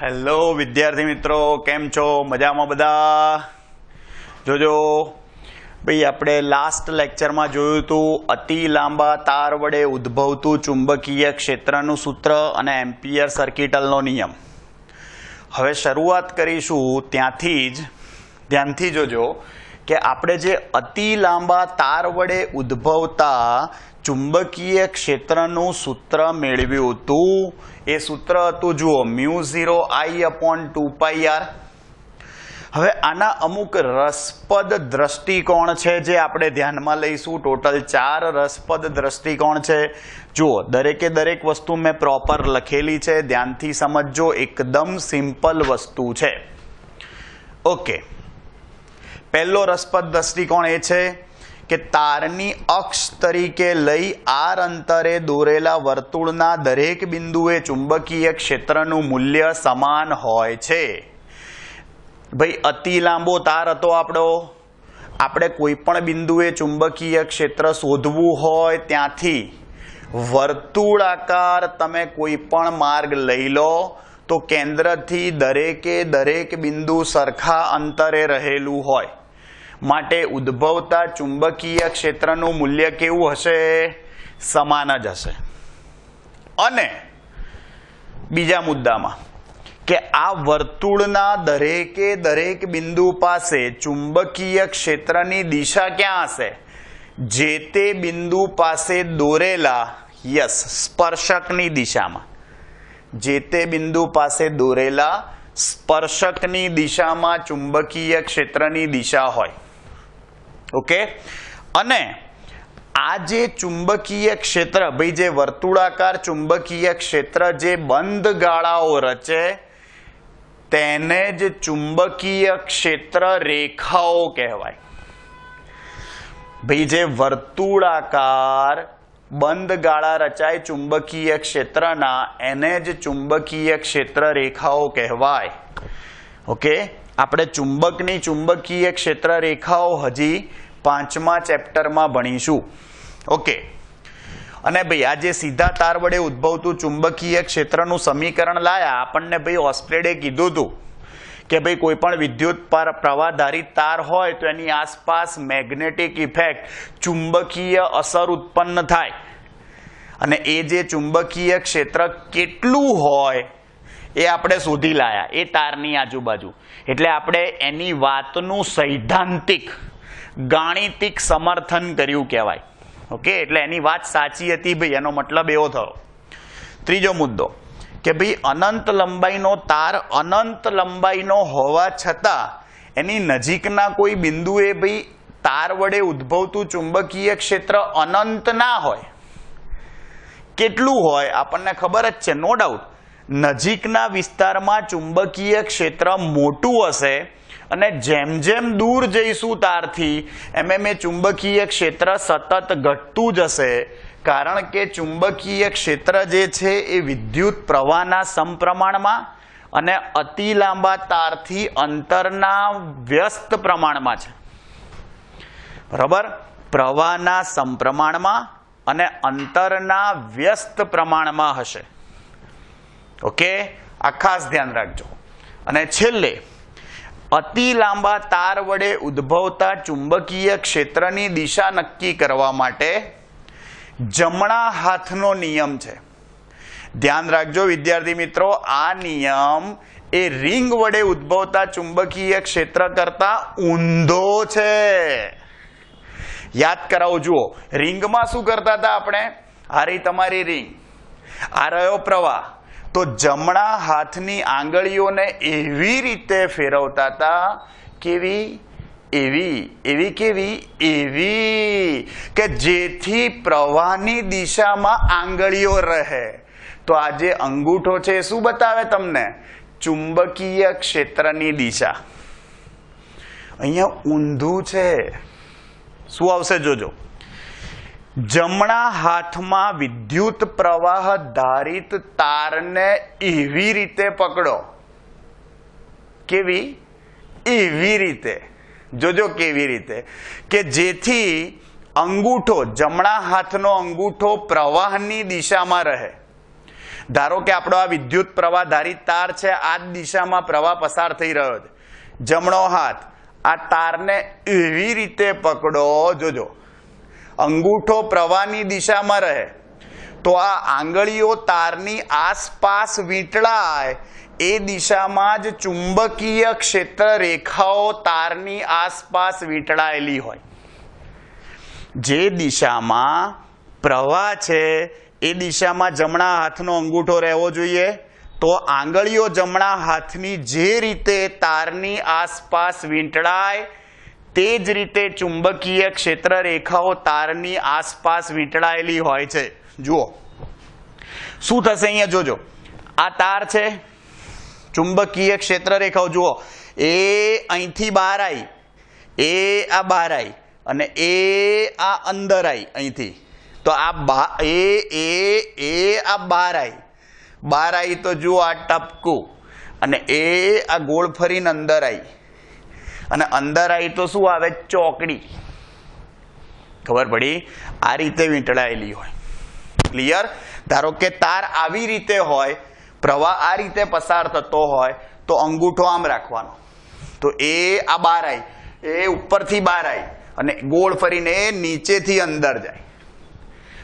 Hello વિદ્યાર્થી મિત્રો, કેમ છો? મજામાં બધા? જોજો ભાઈ, આપણે લાસ્ટ લેક્ચરમાં જોયું હતું અતિ લાંબા તાર વડે ઉદ્ભવતું ચુંબકીય ક્ષેત્રનું સૂત્ર અને એમ્પિયર સર્કિટલનો નિયમ. હવે શરૂઆત કરીશું ત્યાંથી જ. ધ્યાનથી જોજો કે આપણે જે અતિ લાંબા તાર વડે ઉદ્ભવતા ચુંબકીય ક્ષેત્રનું સૂત્ર મેળવ્યું હતું, એ સૂત્ર હતું, જુઓ, μ0I/2πr. હવે આના અમુક રસપ્રદ દ્રષ્ટિકોણ છે જે આપણે ધ્યાનમાં લઈશું. ટોટલ 4 રસપ્રદ દ્રષ્ટિકોણ છે. જુઓ, દરેકે દરેક વસ્તુ મેં પ્રોપર લખેલી છે, ધ્યાનથી સમજજો. એકદમ સિમ્પલ વસ્તુ છે. ઓકે, પહેલો રસપ્રદ દ્રષ્ટિકોણ એ છે કે તારની અક્ષ તરીકે લઈ આર અંતરે દોરેલા વર્તુળના દરેક બિંદુએ ચુંબકીય ક્ષેત્રનું મૂલ્ય સમાન હોય છે. ભાઈ, અતિ લાંબો તાર હતો આપણો. આપણે કોઈ પણ બિંદુએ ચુંબકીય ક્ષેત્ર શોધવું હોય ત્યાંથી વર્તુળાકાર તમે કોઈ પણ માર્ગ લઈ લો તો કેન્દ્રથી દરેકે દરેક બિંદુ સરખા અંતરે રહેલું હોય. માટે ઉદ્ભવતા ચુંબકીય ક્ષેત્રનું મૂલ્ય કેવું હશે? સમાન જ હશે. અને બીજા મુદ્દામાં કે આ વર્તુળના દરેકે દરેક બિંદુ પાસે ચુંબકીય ક્ષેત્રની દિશા ક્યાં હશે? જે તે બિંદુ પાસે દોરેલા સ્પર્શકની દિશામાં. જે તે બિંદુ પાસે દોરેલા સ્પર્શકની દિશામાં ચુંબકીય ક્ષેત્રની દિશા હોય. ઓકે, અને આ જે ચુંબકીય ક્ષેત્ર, ભાઈ, જે વર્તુળાકાર ચુંબકીય ક્ષેત્ર જે બંધ ગાળાઓ રચે તેને જ ચુંબકીય ક્ષેત્ર રેખાઓ કહેવાય. ભાઈ, જે વર્તુળાકાર બંધ ગાળા રચાય ચુંબકીય ક્ષેત્રના, એને જ ચુંબકીય ક્ષેત્ર રેખાઓ કહેવાય. ઓકે, આપણે ચુંબકની ચુંબકીય ક્ષેત્ર રેખાઓ હજી 5મા ચેપ્ટરમાં ભણીશું. ઓકે, અને ભાઈ, આ જે સીધા તાર વડે ઉદ્ભવતું ચુંબકીય ક્ષેત્રનું સમીકરણ લાયા, આપણને ભાઈ ઓસ્પ્લેડે કીધું હતું કે ભાઈ કોઈ પણ વિદ્યુત પ્રવાહધારિત તાર હોય તો એની આસપાસ મેગ્નેટિક ઇફેક્ટ, ચુંબકીય અસર ઉત્પન્ન થાય. અને એ જે ચુંબકીય ક્ષેત્ર કેટલું હોય એ આપણે શોધી લાયા એ તારની આજુબાજુ. એટલે આપણે એની વાતનું સૈદ્ધાંતિક ગાણિતિક સમર્થન કર્યું કહેવાય. ઓકે, એટલે એની વાત સાચી હતી ભાઈ, એનો મતલબ એવો થયો. ત્રીજો મુદ્દો કે ભાઈ, અનંત લંબાઈનો તાર અનંત લંબાઈનો હોવા છતાં એની નજીકના કોઈ બિંદુએ ભાઈ તાર વડે ઉદ્ભવતું ચુંબકીય ક્ષેત્ર અનંત ના હોય. કેટલું હોય આપણને ખબર જ છે, નો ડાઉટ. નજીકના વિસ્તારમાં ચુંબકીય ક્ષેત્ર મોટું હશે અને જેમ જેમ દૂર જઈશું તારથી એમ એ ચુંબકીય ક્ષેત્ર સતત ઘટતું જશે. કારણ કે ચુંબકીય ક્ષેત્ર જે છે એ વિદ્યુત પ્રવાહના સમપ્રમાણમાં અને અતિ લાંબા તારથી અંતરના વ્યસ્ત પ્રમાણમાં છે. બરાબર? પ્રવાહના સમપ્રમાણમાં અને અંતરના વ્યસ્ત પ્રમાણમાં હશે. ઓકે, આ ખાસ ધ્યાન રાખજો. અને છેલ્લે, અતિ લાંબા તાર વડે ઉદ્ભવતા ચુંબકીય ક્ષેત્રની દિશા નક્કી કરવા માટે જમણા હાથનો નિયમ છે. ધ્યાન રાખજો વિદ્યાર્થી મિત્રો, આ નિયમ એ રિંગ વડે ઉદ્ભવતા ચુંબકીય ક્ષેત્ર કરતા ઊંધો છે. યાદ કરાવો. જુઓ, રિંગમાં શું કરતા હતા આપણે? આ રહી તમારી રિંગ, આ રહ્યો પ્રવાહ. તો જમણા હાથની આંગળીઓને એવી રીતે ફેરવતા હતા, કેવી? એવી કે જેથી પ્રવાહની દિશામાં આંગળીઓ રહે. તો આ જે અંગૂઠો છે એ શું બતાવે તમને? ચુંબકીય ક્ષેત્રની દિશા. અહીંયા ઊંધું છે. શું આવશે જોજો. જમણા હાથમાં વિદ્યુત પ્રવાહ ધારિત તારને એવી રીતે પકડો. કેવી? એવી રીતે. જોજો કેવી રીતે કે જેથી અંગૂઠો, જમણા હાથનો અંગૂઠો પ્રવાહની દિશામાં રહે. ધારો કે આપણો આ વિદ્યુત પ્રવાહ ધારિત તાર છે, આ જ દિશામાં પ્રવાહ પસાર થઈ રહ્યો છે. જમણો હાથ આ તારને એવી રીતે પકડો, જોજો અંગૂઠો પ્રવાહની દિશામાં રહે તો આ આંગળીઓ તારની આસપાસ વીંટળાય, એ દિશામાં જ ચુંબકીય ક્ષેત્ર રેખાઓ તારની આસપાસ વીંટળાયેલી હોય. જે દિશામાં પ્રવાહ છે એ દિશામાં જમણા હાથનો અંગૂઠો રહેવો જોઈએ. તો આંગળીઓ જમણા હાથની જે રીતે તારની આસપાસ વીંટળાય તે જ રીતે ચુંબકીય ક્ષેત્ર રેખાઓ તારની આસપાસ વીંટળાયેલી હોય છે. જુઓ શું થશે અહીંયા, જોજો આ તાર છે, ચુંબકીય ક્ષેત્ર રેખાઓ જુઓ એ અહીંથી બહાર આવી, એ આ બહાર આવી અને એ આ અંદર આવી અહીંથી. તો આ આ બહાર આવી તો જુઓ આ ટપકું અને એ આ ગોળ ફરીને અંદર આવી અને અંદર આવી તો શું આવે, ચોકડી. ખબર પડી? આ રીતે વીંટળાયેલી હોય. ક્લિયર? ધારો કે તાર આવી રીતે હોય, પ્રવાહ આ રીતે પસાર થતો હોય તો અંગૂઠો આમ રાખવાનો, તો એ આ બહાર આવી, એ ઉપરથી બહાર આવી અને ગોળ ફરીને એ નીચેથી અંદર જાય.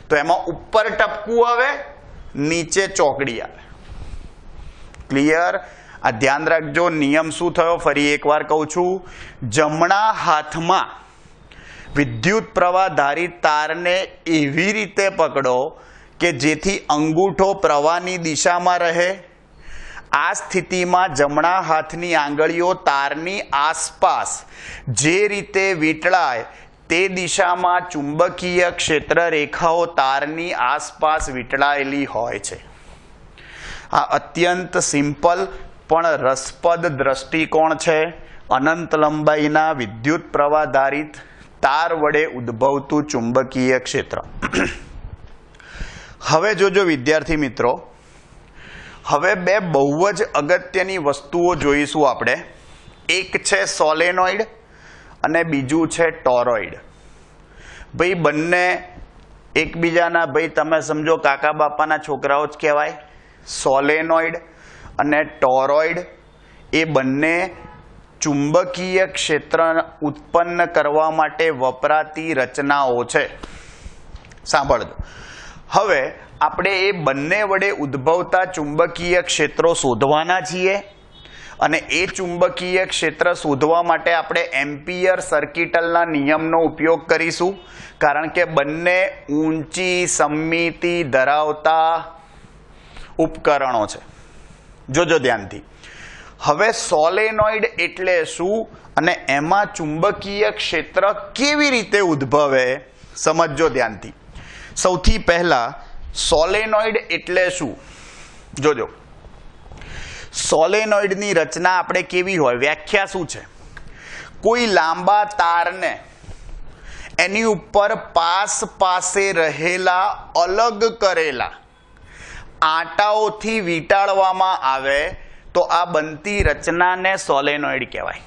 તો એમાં ઉપર ટપકું આવે, નીચે ચોકડી આવે. ક્લિયર? આ ધ્યાન રાખજો. નિયમ શું થયો ફરી એકવાર કહું છું. જમણા હાથમાં વિદ્યુત પ્રવાહ ધારિત તારને એવી રીતે પકડો કે જેથી અંગૂઠો પ્રવાહની દિશામાં રહે. આ સ્થિતિમાં જમણા હાથની આંગળીઓ તારની આસપાસ જે રીતે વીંટળાય તે દિશામાં ચુંબકીય ક્ષેત્ર રેખાઓ તારની આસપાસ વીંટળાયેલી હોય છે. આ અત્યંત સિમ્પલ પણ રસપ્રદ દ્રષ્ટિકોણ છે અનંત લંબાઈના વિદ્યુત પ્રવાહ ધારિત તાર વડે ઉદ્ભવતું ચુંબકીય ક્ષેત્ર. હવે જોજો વિદ્યાર્થી મિત્રો, હવે બે બહુ જ અગત્યની વસ્તુઓ જોઈશું આપણે. એક છે સોલેનોઇડ અને બીજું છે ટોરોઇડ. ભાઈ બંને એકબીજાના, ભાઈ તમે સમજો કાકા બાપાના છોકરાઓ જ કહેવાય. સોલેનોઇડ અને ટોરોઇડ એ બંને ચુંબકીય ક્ષેત્ર ઉત્પન્ન કરવા માટે વપરાતી રચનાઓ છે. સાંભળજો. હવે આપણે એ બંને વડે ઉદ્ભવતા ચુંબકીય ક્ષેત્રો શોધવાના છીએ અને એ ચુંબકીય ક્ષેત્ર શોધવા માટે આપણે એમ્પિયર સર્કિટલના નિયમનો ઉપયોગ કરીશું, કારણ કે બંને ઊંચી સમમિતિ ધરાવતા ઉપકરણો છે. જોજો ધ્યાનથી. હવે સોલેનોઇડ એટલે શું અને એમાં ચુંબકીય ક્ષેત્ર કેવી રીતે ઉદ્ભવે સમજો ધ્યાનથી. સૌથી પહેલા સોલેનોઇડ એટલે શું જોજો. સોલેનોઇડની રચના આપણે કેવી હોય, વ્યાખ્યા શું છે? કોઈ લાંબા તારને એની ઉપર પાસે રહેલા અલગ કરેલા આંટાઓથી વીંટાળવામાં આવે તો આ બનતી રચનાને સોલેનોઇડ કહેવાય.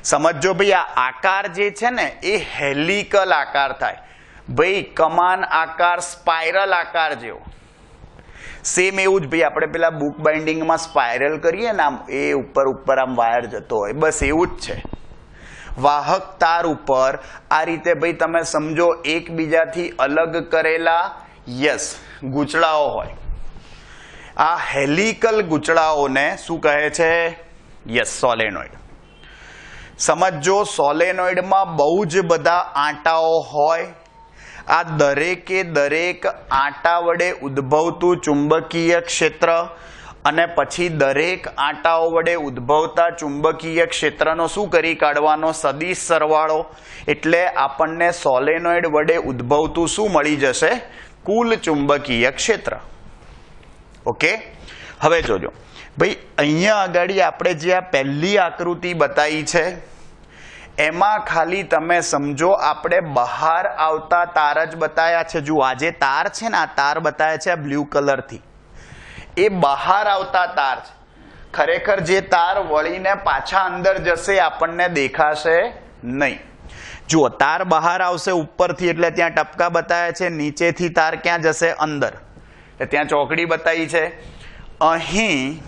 સમજો ભાઈ, આ આકાર જે છે ને એ હેલિકલ આકાર થાય. ભાઈ કમાન આકાર, સ્પાઇરલ આકાર જેવો. સેમ એવું જ ભાઈ આપણે પેલા બુક બાઇન્ડિંગમાં સ્પાઇરલ કરીએ ને, આમ એ ઉપર આમ વાયર જતો હોય, બસ એવું જ છે. વાહક તાર ઉપર આ રીતે ભાઈ તમે સમજો એકબીજાથી અલગ કરેલા ગૂંચળાઓ હોય. આ હેલિકલ ગૂંચળાઓને શું કહે છે? સોલેનોઇડ. સમજો સોલેનોઇડમાં બહુ જ બધા આંટાઓ હોય. આ દરેકે દરેક આંટા વડે ઉદ્ભવતું ચુંબકીય ક્ષેત્ર અને પછી દરેક આંટાઓ વડે ઉદ્ભવતા ચુંબકીય ક્ષેત્રનો શું કરી કાઢવાનો? સદિશ સરવાળો. એટલે આપણને સોલેનોઇડ વડે ઉદ્ભવતું શું મળી જશે? કુલ ચુંબકીય ક્ષેત્ર. ઓકે, હવે જોજો ભાઈ, અહીંયા આગળ આપણે જે આ પહેલી આકૃતિ બતાવી છે એમાં ખાલી તમે સમજો આપણે બહાર આવતા તાર જ બતાવ્યા છે. જુઓ આ જે તાર છે ને, આ તાર બતાવ્યા છે આ બ્લુ કલરથી, એ બહાર આવતા તાર છે. ખરેખર જે તાર વળીને પાછા અંદર જશે આપણને દેખાશે નહીં. જુઓ તાર બહાર આવશે ઉપરથી એટલે ત્યાં ટપકા બતાવ્યા છે, નીચેથી તાર ક્યાં જશે? અંદર. એટલે ત્યાં ચોકડી બતાવી છે. અહીં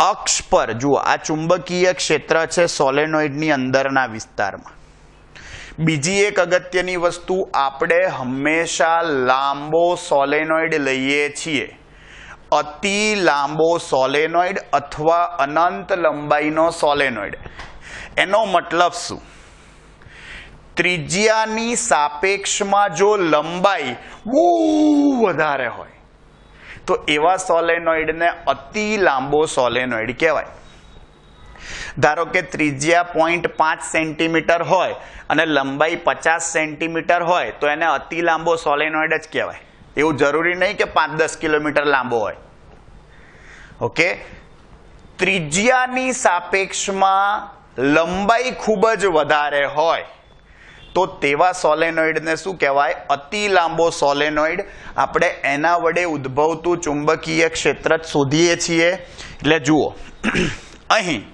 અક્ષ પર જુઓ આ ચુંબકીય ક્ષેત્ર છે સોલેનોઇડની અંદરના વિસ્તારમાં. બીજી એક અગત્યની વસ્તુ, આપણે હંમેશા લાંબો સોલેનોઇડ લઈએ છીએ. અતિ લાંબો સોલેનોઇડ અથવા અનંત લંબાઈનો સોલેનોઇડ. એનો મતલબ શું? ત્રિજ્યાની સાપેક્ષમાં જો લંબાઈ બહુ વધારે હોય તો એવા સોલેનોઇડને અતિ લાંબો સોલેનોઇડ કહેવાય. ધારો કે ત્રિજ્યા 0.5 સેન્ટીમીટર હોય અને લંબાઈ 50 સેન્ટીમીટર હોય તો એને અતિ લાંબો સોલેનોઇડ જ કહેવાય. એવું જરૂરી નહીં કે 5-10 કિલોમીટર લાંબો હોય. ઓકે, ત્રિજ્યાની સાપેક્ષમાં લંબાઈ ખૂબ જ વધારે હોય તો તેવા સોલેનોઇડને શું કહેવાય? અતિ લાંબો સોલેનોઇડ. આપણે એના વડે ઉદ્ભવતું ચુંબકીય ક્ષેત્ર જ શોધીએ છીએ. એટલે જુઓ, અહીં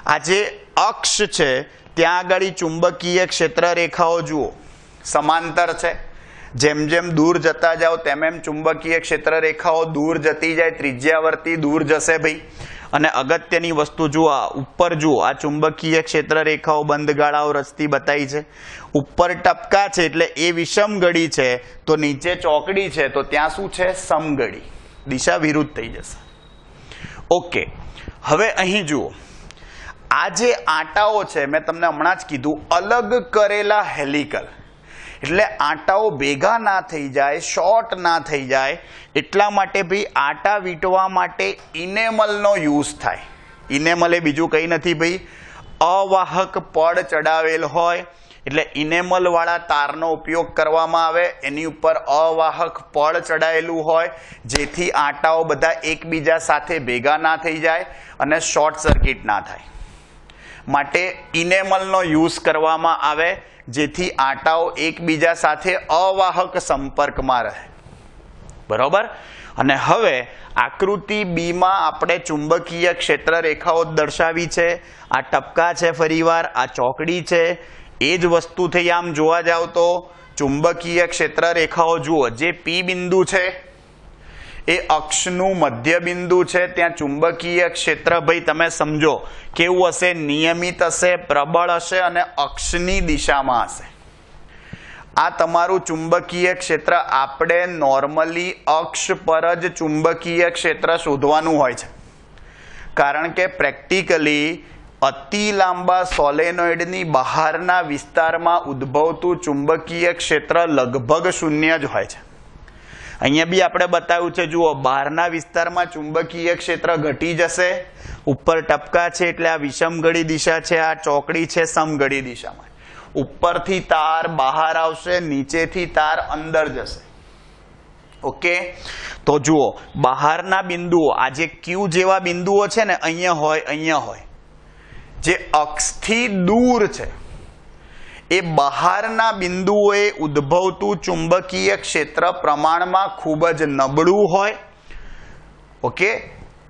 આ જે અક્ષ છે ત્યાં આગળ ચુંબકીય ક્ષેત્ર રેખાઓ જુઓ સમાંતર છે. જેમ જેમ દૂર જતા જાઓ તેમ એમ ચુંબકીય ક્ષેત્ર રેખાઓ દૂર જતી જાય, ત્રિજ્યાવર્તી દૂર જશે ભાઈ. અને અગત્યની વસ્તુ જુઓ, ઉપર જુઓ આ ચુંબકીય ક્ષેત્ર રેખાઓ બંધ ગાળાઓ રચતી બતાવી છે. ઉપર ટપકા છે એટલે એ વિષમગળી છે, તો નીચે ચોકડી છે તો ત્યાં શું છે? સમગળી. દિશા વિરુદ્ધ થઈ જશે. ઓકે, હવે અહીં જુઓ આ જે આંટાઓ છે મેં તમને હમણાં જ કીધું અલગ કરેલા હેલિકલ. એટલે આંટાઓ ભેગા ના થઈ જાય, શોર્ટ ના થઈ જાય, એટલા માટે ભાઈ આંટા વીંટવા માટે ઇનેમલનો યુઝ થાય. ઇનેમલ એ બીજું કંઈ નથી ભાઈ, અવાહક પડ ચડાવેલ હોય એટલે ઇનેમલ વાળા તારનો ઉપયોગ કરવામાં આવે. એની ઉપર અવાહક પડ ચડાયેલું હોય જેથી આંટાઓ બધા એકબીજા સાથે ભેગા ના થઈ જાય અને શોર્ટ સર્કિટ ના થાય. માટે ઇનેમલનો યુઝ કરવામાં આવે જેથી આંટાઓ એકબીજા સાથે અવાહક સંપર્કમાં રહે. બરોબર. અને હવે આકૃતિ બી માં આપણે ચુંબકીય ક્ષેત્ર રેખાઓ દર્શાવી છે. આ ટપકા છે, ફરીવાર આ ચોકડી છે. એ જ વસ્તુ થઈ આમ જોવા જાવ તો ચુંબકીય ક્ષેત્ર રેખાઓ જુઓ, જે પી બિંદુ છે એ અક્ષનું મધ્ય બિંદુ છે. ત્યાં ચુંબકીય ક્ષેત્ર ભાઈ તમે સમજો કેવું હશે? નિયમિત હશે, પ્રબળ હશે અને અક્ષની દિશામાં હશે. આ તમારું ચુંબકીય ક્ષેત્ર. આપણે નોર્મલી અક્ષ પર જ ચુંબકીય ક્ષેત્ર શોધવાનું હોય છે, કારણ કે પ્રેક્ટિકલી અતિ લાંબા સોલેનોઇડની બહારના વિસ્તારમાં ઉદ્ભવતું ચુંબકીય ક્ષેત્ર લગભગ શૂન્ય જ હોય છે. અહીંયા બી આપણે બતાવ્યું છે, જુઓ બહારના વિસ્તારમાં ચુંબકીય ક્ષેત્ર ઘટી જશે. ઉપર ટપકા છે એટલે આ વિષમગળી દિશા છે, આ ચોકડી છે સમગળી દિશામાં. ઉપરથી તાર બહાર આવશે, નીચેથી તાર અંદર જશે. ઓકે, તો જુઓ બહારના બિંદુઓ, આ જે ક્યુ જેવા બિંદુઓ છે ને અહીંયા હોય, અહીંયા હોય, જે અક્ષથી દૂર છે એ બહારના બિંદુઓએ ઉદ્ભવતું ચુંબકીય ક્ષેત્ર પ્રમાણમાં ખૂબ જ નબળું હોય. ઓકે,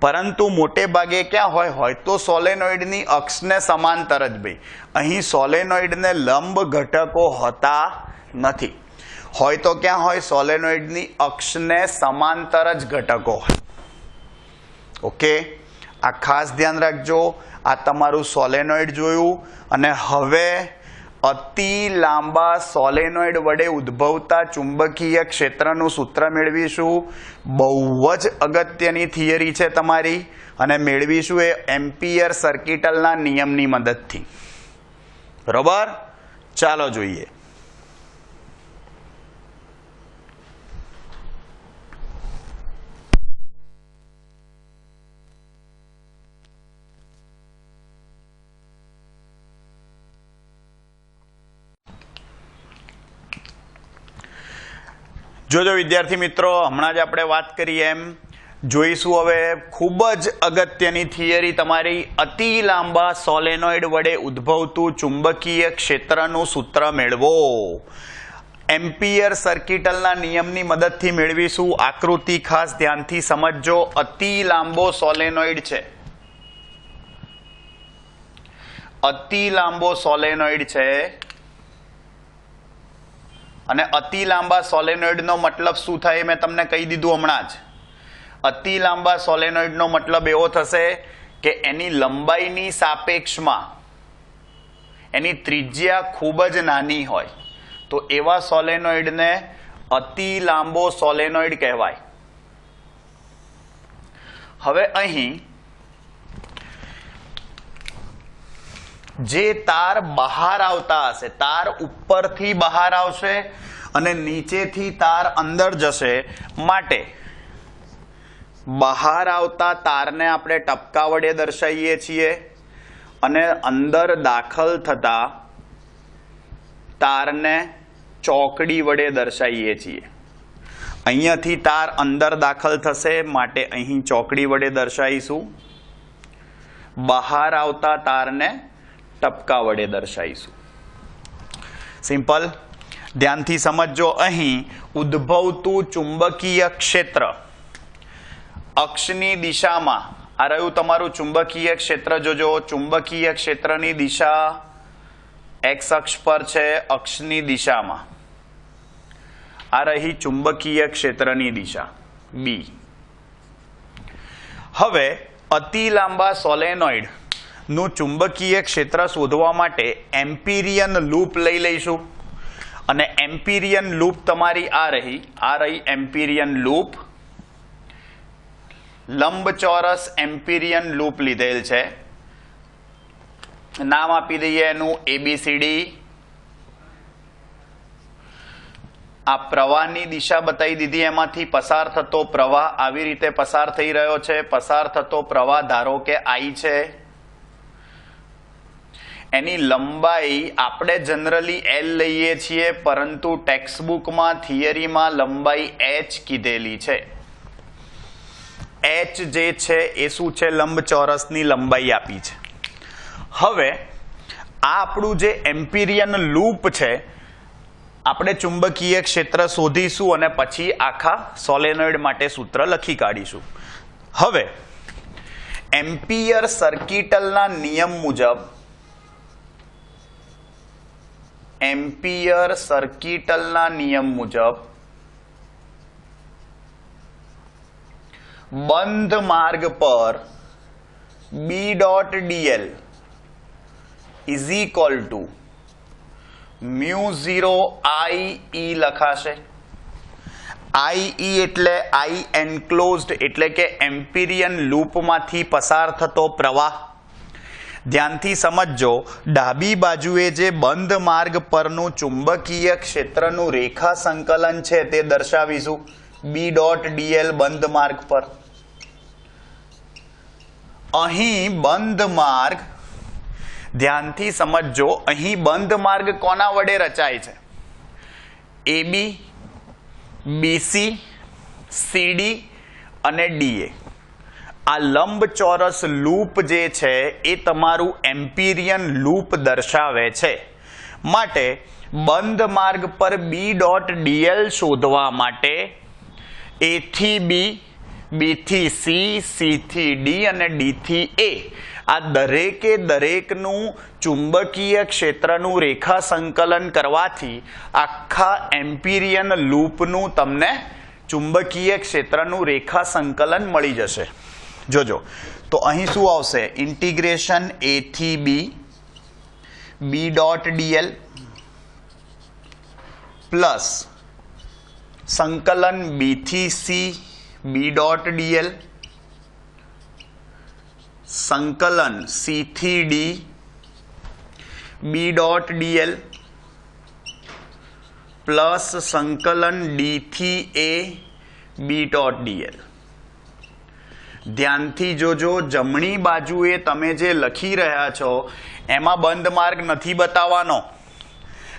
પરંતુ મોટે ભાગે ક્યાં હોય તો સોલેનોઇડની અક્ષને સમાંતર જ ભાઈ. અહીં સોલેનોઇડને લંબ ઘટકો હોતા નથી. હોય તો ક્યાં હોય? સોલેનોઇડની અક્ષને સમાંતર જ ઘટકો હોય. ઓકે, આ ખાસ ધ્યાન રાખજો. આ તમારું સોલેનોઇડ જોયું. અને હવે અતિ લાંબા સોલેનોઇડ વડે ઉદ્ભવતા ચુંબકીય ક્ષેત્રનું સૂત્ર મેળવીશું. બહુ જ અગત્યની થિયરી છે તમારી, અને મેળવીશું એ એમ્પિયર સર્કિટલના નિયમની મદદથી. બરોબર, ચાલો જોઈએ. જોજો વિદ્યાર્થી મિત્રો, હમણાં જ આપણે વાત કરી એમ જોઈશું હવે ખૂબ જ અગત્યની થિયરી તમારી. અતિ લાંબા સોલેનોઇડ વડે ઉદ્ભવતું ચુંબકીય ક્ષેત્રનું સૂત્ર મેળવો. એમ્પિયર સર્કિટલના નિયમની મદદથી મેળવીશું. આકૃતિ ખાસ ધ્યાનથી સમજજો. અતિ લાંબો સોલેનોઇડ છે, અતિ લાંબો સોલેનોઇડ છે અને અતિ લાંબા સોલેનોઇડનો મતલબ શું થાય મેં તમને કહી દીધું હમણાં જ. અતિ લાંબા સોલેનોઇડનો મતલબ એવો થશે કે એની લંબાઈની સાપેક્ષમાં એની ત્રિજ્યા ખૂબ જ નાની હોય, તો એવા સોલેનોઇડને અતિ લાંબો સોલેનોઇડ કહેવાય. હવે અહીં જે તાર બહાર આવતા હશે, તાર ઉપરથી બહાર આવશે અને નીચેથી તાર અંદર જશે, માટે બહાર આવતા તારને આપણે ટપકા વડે દર્શાવીએ છીએ અને અંદર દાખલ થતા તારને ચોકડી વડે દર્શાવીએ છીએ. અહીંયાથી તાર અંદર દાખલ થશે માટે અહીં ચોકડી વડે દર્શાવીશું. બહાર આવતા તારને ટપકા વડે દર્શાવીશું. સિમ્પલ. ધ્યાનથી સમજો. અહીં ઉદ્ભવતું ચુંબકીય ક્ષેત્ર અક્ષની દિશામાં, આ રહ્યું તમારું ચુંબકીય ક્ષેત્ર. જોજો, ચુંબકીય ક્ષેત્રની દિશા એક્સ અક્ષ પર છે, અક્ષની દિશામાં. આ રહી ચુંબકીય ક્ષેત્રની દિશા બી. હવે અતિ લાંબા સોલેનોઇડ નું ચુંબકીય ક્ષેત્ર શોધવા માટે એમ્પિરિયન લૂપ લઈ લઈશું. અને એમ્પિરિયન લૂપ તમારી આ રહી એમ્પિરિયન લૂપ. લંબચોરસ એમ્પિરિયન લૂપ લીધેલ છે. નામ આપી દઈએ એનું ABCD. આ પ્રવાહની દિશા બતાવી દીધી. એમાંથી પસાર થતો પ્રવાહ આવી રીતે પસાર થઈ રહ્યો છે. પસાર થતો પ્રવાહ ધારો કે I છે. એની લંબાઈ આપણે જનરલી L લઈએ છીએ, પરંતુ ટેક્સ્ટબુકમાં થિયરીમાં લંબાઈ H કીધેલી છે. H જે છે એ શું છે? લંબચોરસની લંબાઈ આપી છે. હવે આ આપણું જે એમ્પિરિયન લૂપ છે, આપણે ચુંબકીય ક્ષેત્ર શોધીશું અને પછી આખા સોલેનોઇડ માટે સૂત્ર લખી કાઢીશું. હવે એમ્પિયર સર્કિટલના નિયમ મુજબ, એમ્પિયર સર્કિટલના નિયમ મુજબ બંધ માર્ગ પર B.dl is equal to μ0 IE લખાશે. IE એટલે I એન્ક્લોઝડ, એટલે કે એમ્પિરિયન લૂપમાંથી પસાર થતો પ્રવાહ. ધ્યાનથી સમજો. ડાબી બાજુએ જે બંધ માર્ગ પરનું ચુંબકીય ક્ષેત્રનું રેખા સંકલન છે તે દર્શાવીશું B.dl બંધ માર્ગ પર. અહીં બંધ માર્ગ, ધ્યાનથી સમજો, અહીં બંધ માર્ગ કોના વડે રચાય છે? AB, BC, CD અને DA. આ લંબચોરસ લૂપ જે છે એ તમારું એમ્પિરિયન લૂપ દર્શાવે છે. માટે બંધ માર્ગ પર B.dl શોધવા માટે A થી B, B થી C, C થી D અને D થી A, આ દરેકે દરેકનું ચુંબકીય ક્ષેત્રનું રેખા સંકલન કરવાથી આખા એમ્પિરિયન લૂપનું તમને ચુંબકીય ક્ષેત્રનું રેખા સંકલન મળી જશે. જોજો, તો અહીં શું આવશે? ઇન્ટિગ્રેશન A થી B, B.dl પ્લસ સંકલન B થી C, B.dl સંકલન C થી D, B.dl પ્લસ સંકલન D થી A, B.dl. ધ્યાનથી જોજો, જમણી બાજુએ તમે જે લખી રહ્યા છો એમાં બંધ માર્ગ નથી બતાવવાનો,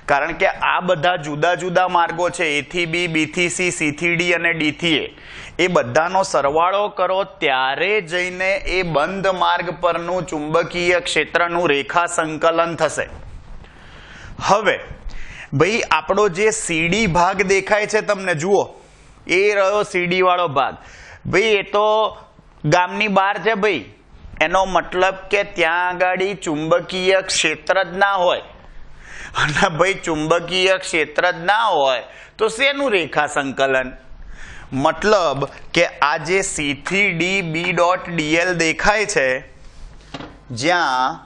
કારણ કે આ બધા જુદા જુદા માર્ગો છે. A થી B, B થી C, C થી D અને D થી A. એ બધાનો સરવાળો કરો ત્યારે જઈને એ બંધ માર્ગ પરનું ચુંબકીય ક્ષેત્રનું રેખા સંકલન થશે. હવે ભાઈ આપણો જે CD ભાગ દેખાય છે તમને, જુઓ, એ રહ્યો CD વાળો ભાગ. ભાઈ એ તો ગામની બહાર છે ભાઈ. એનો મતલબ કે ત્યાં આગળ ચુંબકીય ક્ષેત્ર જ ના હોય. અને ભાઈ ચુંબકીય ક્ષેત્ર જ ના હોય તો શેનું રેખા સંકલન? મતલબ કે આ જે C થી D B.dl દેખાય છે, જ્યાં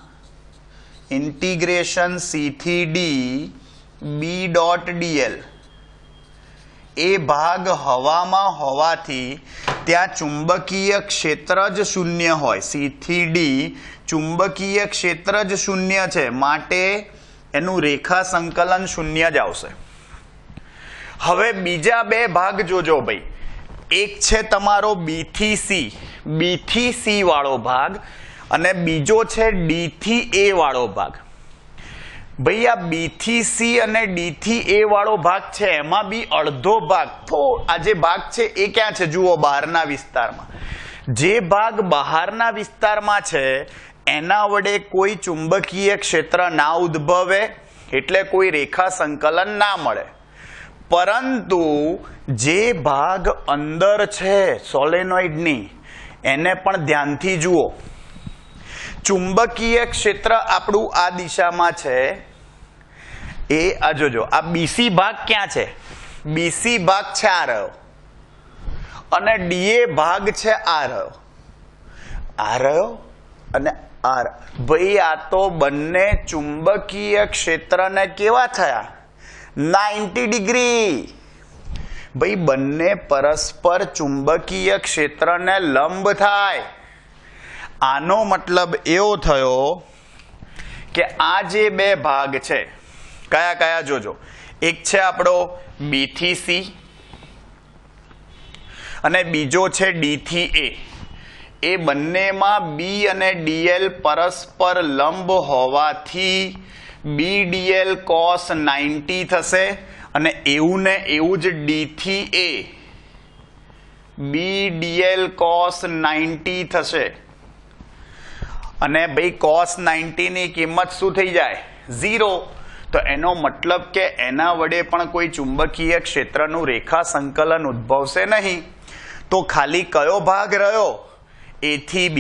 ઇન્ટિગ્રેશન C થી D B.dl એ ભાગ હવામાં હોવાથી ત્યાં ચુંબકીય ક્ષેત્ર જ શૂન્ય હોય. C થી D ચુંબકીય ક્ષેત્ર જ શૂન્ય છે, માટે એનું રેખા સંકલન શૂન્ય જ આવશે. હવે બીજા બે ભાગ જોજો ભાઈ. એક છે તમારો B થી C વાળો ભાગ અને બીજો છે D થી A વાળો ભાગ. ભાઈ આ B થી C અને D થી A વાળો ભાગ છે, એમાં બી અડધો ભાગ આ જે ભાગ છે એ ક્યાં છે? જુઓ, બહારના વિસ્તારમાં. જે ભાગ બહારના વિસ્તારમાં છે એના વડે કોઈ ચુંબકીય ક્ષેત્ર ના ઉદ્ભવે, એટલે કોઈ રેખા સંકલન ના મળે. પરંતુ જે ભાગ અંદર છે સોલેનોઇડની, એને પણ ધ્યાનથી જુઓ. ચુંબકીય ક્ષેત્ર આપણું આ દિશામાં છે, એ આ જોજો. આ BC ભાગ ક્યાં છે? BC ભાગ છે આ રહ્યો, અને DA ભાગ છે આ રહ્યો, આ રહ્યો અને આ. ભાઈ આ તો બંને ચુંબકીય ક્ષેત્રને કેવા થયા? 90 ડિગ્રી. ભાઈ બંને પરસ્પર ચુંબકીય ક્ષેત્રને લંબ થાય. આનો મતલબ એવો થયો કે આ જે બે ભાગ છે, કયા કયા જોજો. એક છે આપણો B થી C અને બીજો છે D થી A. એ બંનેમાં B અને DL પરસ્પર લંબ હોવાથી BDL cos 90 થશે, અને એવું ને એવું જ D થી A BDL cos 90 થશે. અને ભાઈ cos 90 ની કિંમત શું થઈ જાય? 0. તો એનો મતલબ કે એના વડે પણ કોઈ ચુંબકીય ક્ષેત્રનું રેખા સંકલન ઉદ્ભવશે નહીં. તો ખાલી કયો ભાગ રહ્યો? A થી B.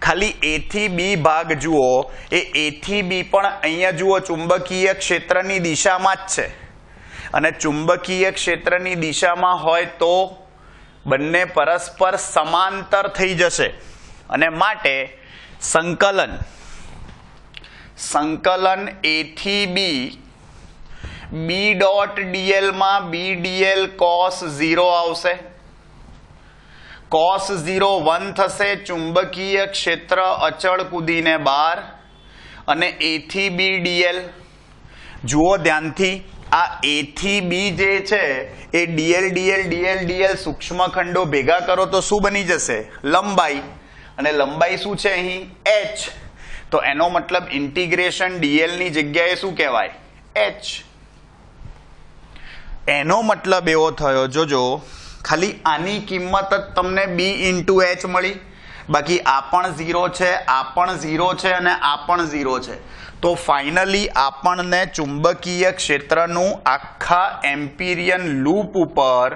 ખાલી A થી B ભાગ જુઓ. A થી B પણ અહીંયા જુઓ ચુંબકીય ક્ષેત્રની દિશામાં જ છે, અને ચુંબકીય ક્ષેત્રની દિશામાં હોય તો બંને પરસ્પર સમાંતર થઈ જશે, અને માટે સંકલન A થી B B.dl માં BDL cos 0 આવશે. cos 0 1 થશે, ચુંબકીય ક્ષેત્ર અચળ કૂદીને બહાર, અને A થી B DL. જુઓ ધ્યાનથી, આ A થી B જે છે એ DL સૂક્ષ્મ ખંડો ભેગા કરો તો શું બની જશે? લંબાઈ. અને લંબાઈ શું છે અહીં? h. તો એનો મતલબ ઇન્ટિગ્રેશન DL ની જગ્યાએ શું કહેવાય? h. એનો મતલબ એવો થયો, જોજો, ખાલી આની કિંમત જ તમને B × h મળી. બાકી આ પણ 0 છે, આ પણ 0 છે અને આ પણ 0 છે. તો ફાઇનલી આપણને ચુંબકીય ક્ષેત્રનું આખા એમ્પિરિયન લૂપ ઉપર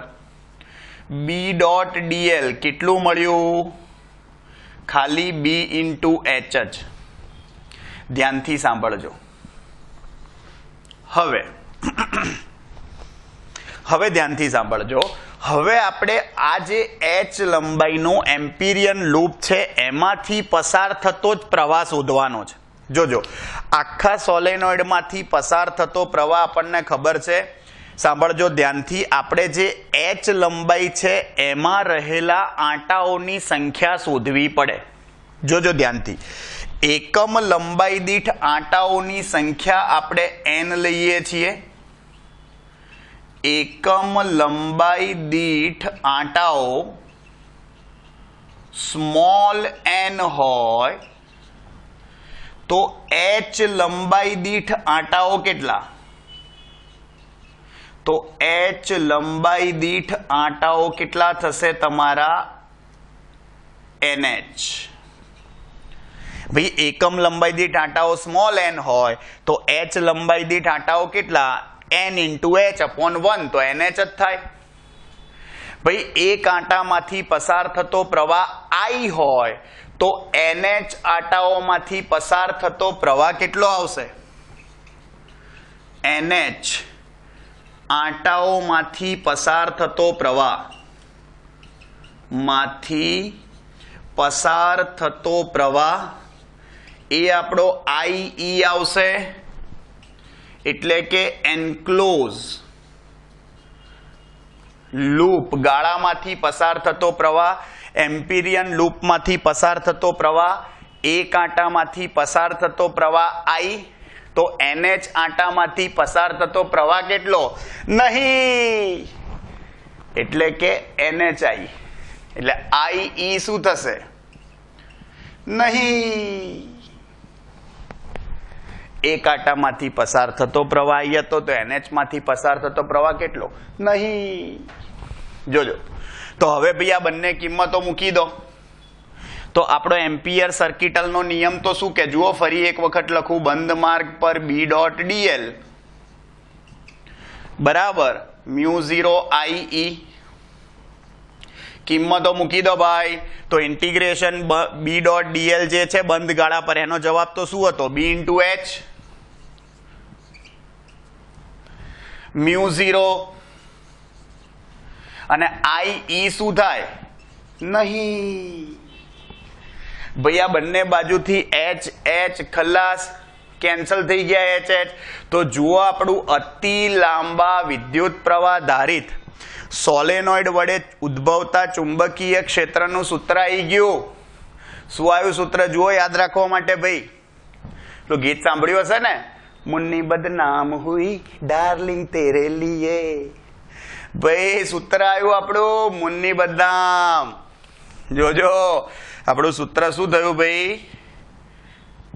B.dl કેટલું મળ્યું? ખાલી B × h જ. ધ્યાનથી સાંભળજો. હવે ધ્યાનથી સાંભળજો. હવે આપણે આ જે h લંબાઈનું એમ્પિરિયન લૂપ છે એમાંથી પસાર થતો જ પ્રવાહ શોધવાનો છે. જોજો, આખા સોલેનોઇડમાંથી પસાર થતો પ્રવાહ આપણને ખબર છે. સાંભળજો ધ્યાનથી. આપણે જે h લંબાઈ છે એમાં રહેલા આંટાઓની સંખ્યા શોધવી પડે. જોજો ધ્યાનથી. એકમ લંબાઈ દીઠ આંટાઓની સંખ્યા આપણે n લઈએ છીએ. એકમ લંબાઈ દીઠ આંટાઓ સ્મોલ n હોય તો h લંબાઈ દીઠ આંટાઓ કેટલા? તો h લંબાઈ દીઠ આંટાઓ કેટલા થશે તમારા? nh. ભાઈ એકમ લંબાઈ દીઠ આંટાઓ સ્મોલ n હોય તો h લંબાઈ દીઠ આંટાઓ કેટલા? n × h/1, તો nh જ થાય. ભાઈ એક આંટામાંથી પસાર થતો પ્રવાહ I હોય તો nh આંટાઓમાંથી પસાર થતો પ્રવાહ કેટલો આવશે? NH આંટાઓમાંથી પસાર થતો પ્રવાહ એ આપણો IE આવશે, એટલે કે એન્ક્લોઝ લૂપ, ગાળામાંથી પસાર થતો પ્રવાહ, એમ્પિરિયન લૂપમાંથી પસાર થતો પ્રવાહ, એક આંટામાંથી પસાર થતો પ્રવાહ I, તો NH આંટામાંથી પસાર થતો પ્રવાહ કેટલો? નહીં, એટલે કે NHI, એટલે IE શું થશે? નહીં. એક આંટામાંથી પસાર થતો પ્રવાહ I હતો, તો NH માંથી પસાર થતો પ્રવાહ કેટલો? નહીં. જોજો, તો હવે ભાઈ આ બંને કિંમતો મૂકી દો, તો આપણો એમ્પિયર સર્કિટલનો નિયમ તો શું કે? જુઓ, ફરી એક વખત લખું, બંધ માર્ગ પર B.dl બરાબર μ0 IE, કિંમતો મૂકી દો ભાઈ. તો ઇન્ટિગ્રેશન B.dl જે છે બંધ ગાળા પર, એનો જવાબ તો શું હતો? B × H μ0, અને IE શું થાય? નહીં ભાઈ, આ બંને બાજુથી H ખલાસ, કેન્સલ થઈ ગયા H. તો જુઓ, આપણું અતિ લાંબા વિદ્યુત પ્રવાહ ધારિત સોલેનોઇડ વડે ઉદ્ભવતા ચુંબકીય ક્ષેત્રનું સૂત્ર આવી ગયું. શું આવ્યું સૂત્ર? જુઓ, યાદ રાખવા માટે ભાઈ, તો ગીત સાંભળ્યું હશે ને, મુન્ની બદનામ હુઈ ડાર્લિંગ તેરે લીએ. ભાઈ સૂત્ર આવ્યું આપણું મુન્ની બદનામ. જોજો, આપણું સૂત્ર શું થયું ભાઈ?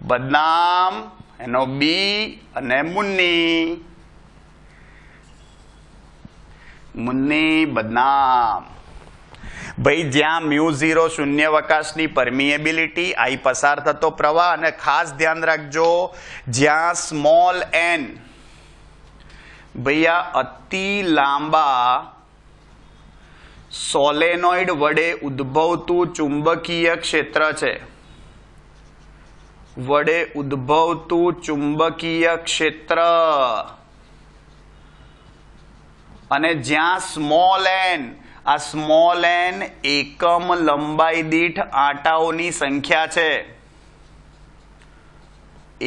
બદનામ, એનો B અને મુન્ની બદનામ. ભાઈ જ્યાં μ0 શૂન્યાવકાશની પરમિએબિલિટી, I પસાર થતો પ્રવાહ, અને ખાસ ધ્યાન રાખજો, જ્યાં સ્મોલ n ભાઈ આ અતિ લાંબા સોલેનોઇડ વડે ઉદ્ભવતું ચુંબકીય ક્ષેત્ર છે, વડે ઉદ્ભવતું ચુંબકીય ક્ષેત્ર, અને જ્યાં સ્મોલ n, આ સ્મોલ n એકમ લંબાઈ દીઠ આંટાઓની સંખ્યા છે,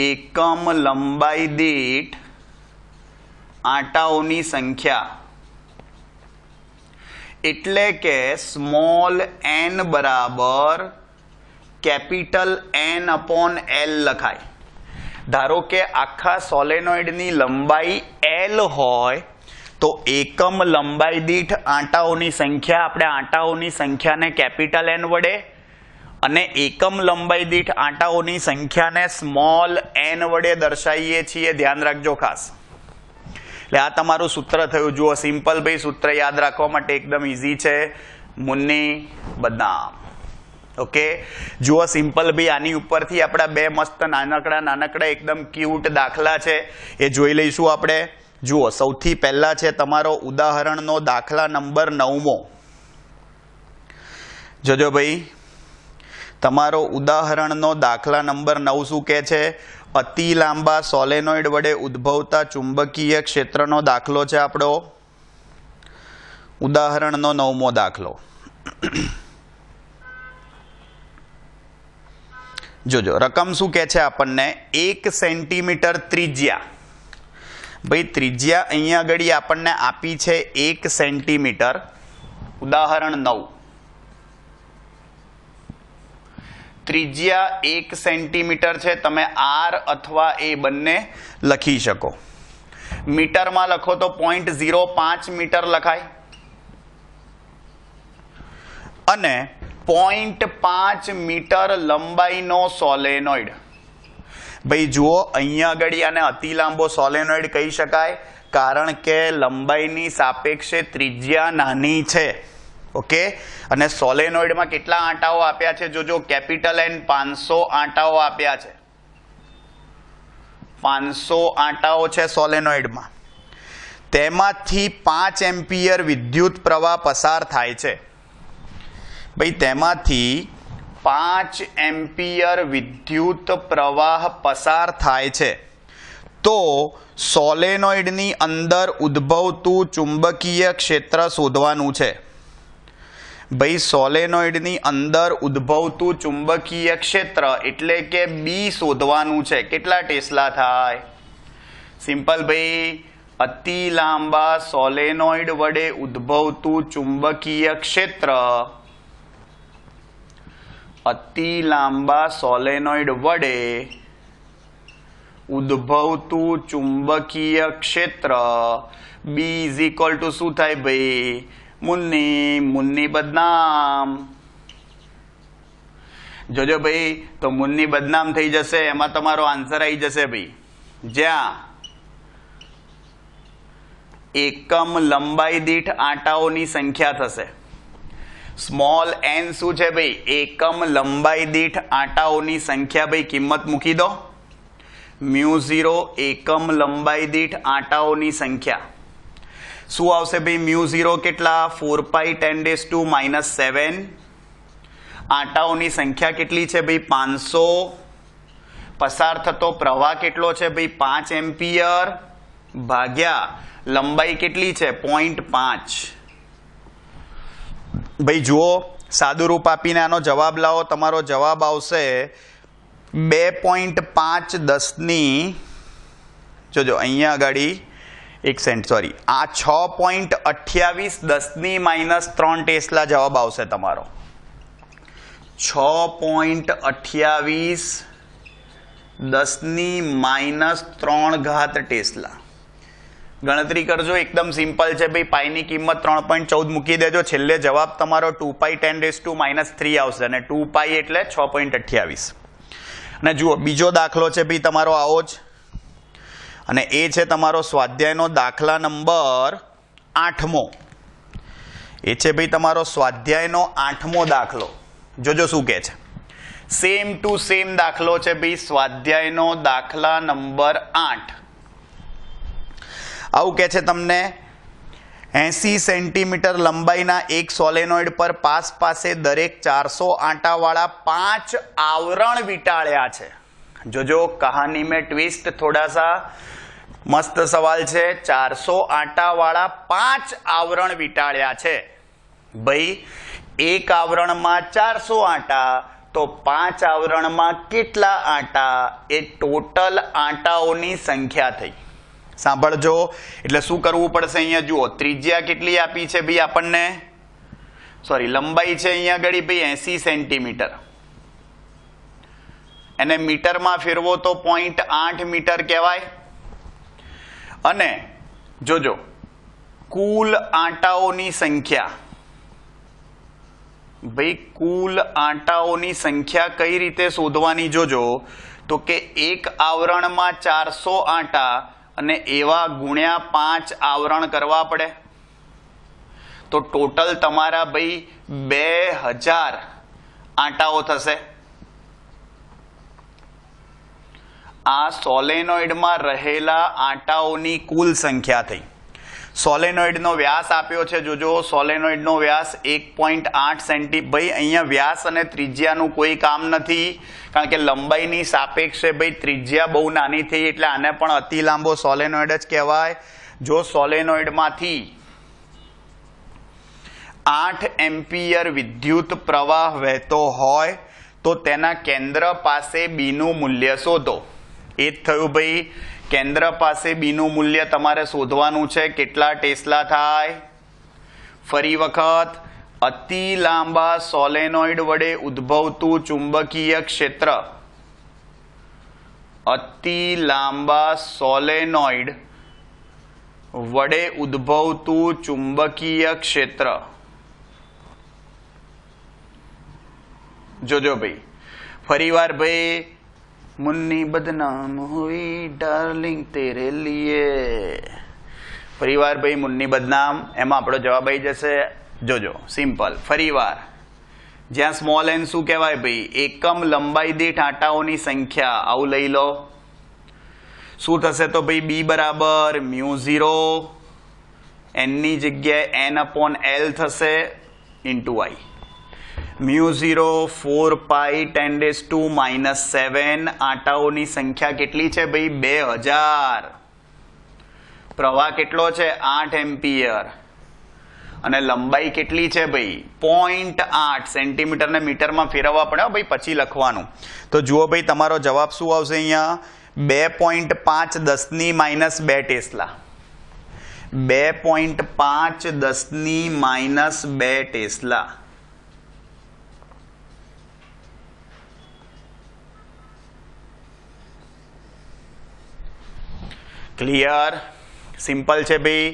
એકમ લંબાઈ દીઠ આંટાઓની સંખ્યા, એટલે કે સ્મોલ n બરાબર કેપિટલ N upon L લખાય. ધારો કે આખા સોલેનોઇડની લંબાઈ L હોય, તો એકમ લંબાઈ દીઠ આંટાઓની સંખ્યા, આપણે આંટાઓની સંખ્યાને કેપિટલ N વડે અને એકમ લંબાઈ દીઠ આંટાઓની સંખ્યાને સ્મોલ n વડે દર્શાવીએ છીએ. ધ્યાન રાખજો ખાસ. એટલે આ તમારું સૂત્ર થયું. જુઓ, સિમ્પલ ભાઈ, સૂત્ર યાદ રાખવા માટે એકદમ ઈઝી છે, મુન્ની બદનામ. ઓકે, જુઓ સિમ્પલ ભાઈ, આની ઉપરથી આપણા બે મસ્ત નાનકડા એકદમ ક્યુટ દાખલા છે, એ જોઈ લઈશું આપણે. જુઓ, સૌથી પહેલા છે તમારો ઉદાહરણનો દાખલા નંબર 9મો. જોજો ભાઈ, તમારો ઉદાહરણનો દાખલા નંબર 9 શું કહે છે? અતિ લાંબા સોલેનોઇડ વડે ઉદ્ભવતા ચુંબકીય ક્ષેત્રનો દાખલો છે આપણો ઉદાહરણનો 9મો દાખલો. જોજો, રકમ શું કહે છે આપણને? 1 સેન્ટીમીટર ત્રિજ્યા. ભાઈ ત્રિજ્યા અહીંયા આગળ આપણને આપી છે 1 સેન્ટીમીટર. ઉદાહરણ 9, ત્રિજ્યા 1 સેન્ટીમીટર છે. તમે R અથવા A બંને લખી શકો. મીટરમાં લખો તો 0.05 મીટર લખાય, અને 0.5 મીટર લંબાઈનો સોલેનોઇડ. ભાઈ જુઓ, અહીંયા આગળ આને અતિ લાંબો સોલેનોઇડ કહી શકાય, કારણ કે લંબાઈની સાપેક્ષે ત્રિજ્યા નાની છે. ઓકે, અને સોલેનોઇડમાં કેટલા આંટાઓ આપ્યા છે? જોજો, કેપિટલ N 500 આંટાઓ આપ્યા છે. 500 આંટાઓ છે સોલેનોઇડમાં. તેમાંથી 5 એમ્પિયર વિદ્યુત પ્રવાહ પસાર થાય છે. ભાઈ તેમાંથી 5 એમ્પિયર વિદ્યુત પ્રવાહ પસાર થાય છે. તો સોલેનોઇડની અંદર ઉદ્ભવતું ચુંબકીય ક્ષેત્ર શોધવાનું છે. ભાઈ સોલેનોઇડની અંદર ઉદ્ભવતું ચુંબકીય ક્ષેત્ર એટલે કે બી શોધવાનું છે. કેટલા ટેસ્લા થાય? સિમ્પલ ભાઈ, અતિ લાંબા સોલેનોઇડ વડે ઉદ્ભવતું ચુંબકીય ક્ષેત્ર, અતિ લાંબા સોલેનોઇડ વડે ઉદ્ભવતું ચુંબકીય ક્ષેત્ર બી ઇઝ ઇક્વલ ટુ શું થાય ભાઈ? મુન્ની બદનામ. જોજો ભાઈ, તો મુન્ની બદનામ થઈ જશે, એમાં તમારો આન્સર આવી જશે ભાઈ. જ્યાં એકમ લંબાઈ દીઠ આંટાઓની સંખ્યા થશે. સ્મોલ n શું છે ભાઈ? એકમ લંબાઈ દીઠ આંટાઓની સંખ્યા. ભાઈ કિંમત મૂકી દો. μ0 એકમ લંબાઈ દીઠ આંટાઓની સંખ્યા શું આવશે ભાઈ? μ0 કેટલા? 4π10⁻⁻7. આંટાઓની સંખ્યા કેટલી છે ભાઈ? 500. પસાર થતો પ્રવાહ કેટલો છે ભાઈ? 5 એમ્પિયર ભાગ્યા લંબાઈ કેટલી છે? 0.5. ભાઈ જુઓ, સાદું રૂપ આપીને આનો જવાબ લાવો. તમારો જવાબ આવશે 2.5 જોજો અહીંયા આગળ 1 સેન્ટ, સોરી, આ 6.28 10 - 3 ટેસ્લા જવાબ આવશે તમારો. 6.28 10 - 3 ટેસ્લા. ગણતરી કરજો, એકદમ સિમ્પલ છે ભાઈ. પાઈની કિંમત 3.14 મૂકી દેજો. છેલ્લે જવાબ તમારો 2π10⁻³ આવશે અને 2π એટલે 6.28. અને જુઓ, બીજો દાખલો છે ભાઈ તમારો આવો જ, અને એ છે તમારો સ્વાધ્યાયનો દાખલા નંબર 8મો. એ છે ભાઈ તમારો સ્વાધ્યાયનો 8મો દાખલો. જોજો શું કહે છે. સેમ ટુ સેમ દાખલો છે ભાઈ, સ્વાધ્યાયનો દાખલા નંબર 8. આવું કહે છે તમને, 80 સેન્ટીમીટર લંબાઈના એક સોલેનોઇડ પર પાસે દરેક 400 આંટાવાળા 5 આવરણ વીંટાળ્યા છે. જોજો, કહાની में ट्विस्ट थोड़ा सा मस्त सवाल છે. 400 આંટાવાળા 5 આવરણ વીંટાળ્યા છે. ભાઈ એક આવરણમાં 400 આંટા, તો 5 આવરણમાં કેટલા આંટા? એ ટોટલ આંટાઓની સંખ્યા થઈ. સાંભળજો, એટલે શું કરવું પડશે? અહીંયા જુઓ, ત્રિજ્યા કેટલી આપી છે ભાઈ આપણને? સોરી, લંબાઈ છે અહીંયા આગળ ભાઈ 80 સેન્ટીમીટર. એને મીટરમાં ફેરવો તો 0.8 મીટર કહેવાય. અને જોજો, કુલ આંટાઓની સંખ્યા, ભાઈ કુલ આંટાઓની સંખ્યા કઈ રીતે શોધવાની? જોજો, તો કે એક આવરણમાં 400 આંટા અને એવા ગુણ્યા 5 આવરણ કરવા પડે. તો ટોટલ તમારા ભાઈ 2000 આંટાઓ થશે. આ સોલેનોઇડમાં રહેલા આંટાઓની કુલ સંખ્યા થઈ. સોલેનોઇડનો વ્યાસ આપ્યો છે. જોજો, સોલેનોઇડનો વ્યાસ 1.8 સેન્ટી. ભાઈ અહીંયા વ્યાસ અને ત્રિજ્યાનું કોઈ કામ નથી, કારણ કે લંબાઈની સાપેક્ષે ભાઈ ત્રિજ્યા બહુ નાની થઈ, એટલે આને પણ અતિ લાંબો સોલેનોઇડ જ કહેવાય. જો સોલેનોઇડમાંથી 8 એમ્પિયર વિદ્યુત પ્રવાહ વહેતો હોય તો તેના કેન્દ્ર પાસે બીનું મૂલ્ય શોધો. એ જ થયું ભાઈ, કેન્દ્ર પાસે બીનું મૂલ્ય તમારે શોધવાનું છે. કેટલા ટેસ્લા થાય? ફરી વખત, અતિ લાંબા સોલેનોઇડ વડે ઉદ્ભવતું ચુંબકીય ક્ષેત્ર, અતિ લાંબા સોલેનોઇડ વડે ઉદ્ભવતું ચુંબકીય ક્ષેત્ર. જોજો ભાઈ, ફરીવાર ભાઈ, मुन्नी बदनाम हुई डार्लिंग तेरे लिए. फरीवार भाई मुन्नी बदनाम, एम आपणो जवाब आई जैसे. जोजो, सिंपल. फरीवार, ज्यां स्मॉल एन शू कहेवाय भाई? एकम लंबाई दीठ आंटाओनी संख्या. आवुं लई लो. शू थशे? तो भाई बी बराबर μ0 n नी जग्याए n/l थशे इंटू आई. μ0 4 પાઈ 10⁻⁻7 આંટાઓની સંખ્યા કેટલી છે ભાઈ 2000. પ્રવાહ કેટલો છે 8 એમ્પિયર અને લંબાઈ કેટલી છે ભાઈ 0.8 સેન્ટીમીટર ને મીટરમાં ફેરવવા પડે ભાઈ પછી લખવાનું. તો જુઓ ભાઈ તમારો જવાબ શું આવશે અહીંયા 2.5 10⁻2 ટેસ્લા. 2.5 10⁻2 ટેસ્લા. ક્લિયર? સિમ્પલ છે ભાઈ.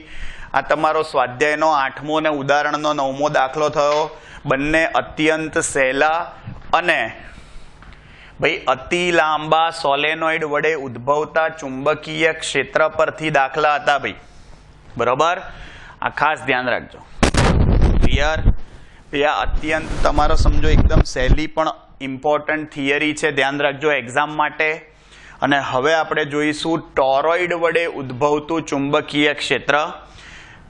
આ તમારો સ્વાધ્યાયનો 8મો અને ઉદાહરણનો 9મો દાખલો થયો. બંને અત્યંત સહેલા અને ભાઈ અતિ લાંબા સોલેનોઇડ વડે ઉદ્ભવતા ચુંબકીય ક્ષેત્ર પરથી દાખલા હતા ભાઈ. બરોબર? આ ખાસ ધ્યાન રાખજો. ક્લિયર? ભાઈ આ અત્યંત તમારો સમજો એકદમ સહેલી પણ ઇમ્પોર્ટન્ટ થિયરી છે. ધ્યાન રાખજો એક્ઝામ માટે. અને હવે આપણે જોઈશું ટોરોઇડ વડે ઉદ્ભવતું ચુંબકીય ક્ષેત્ર.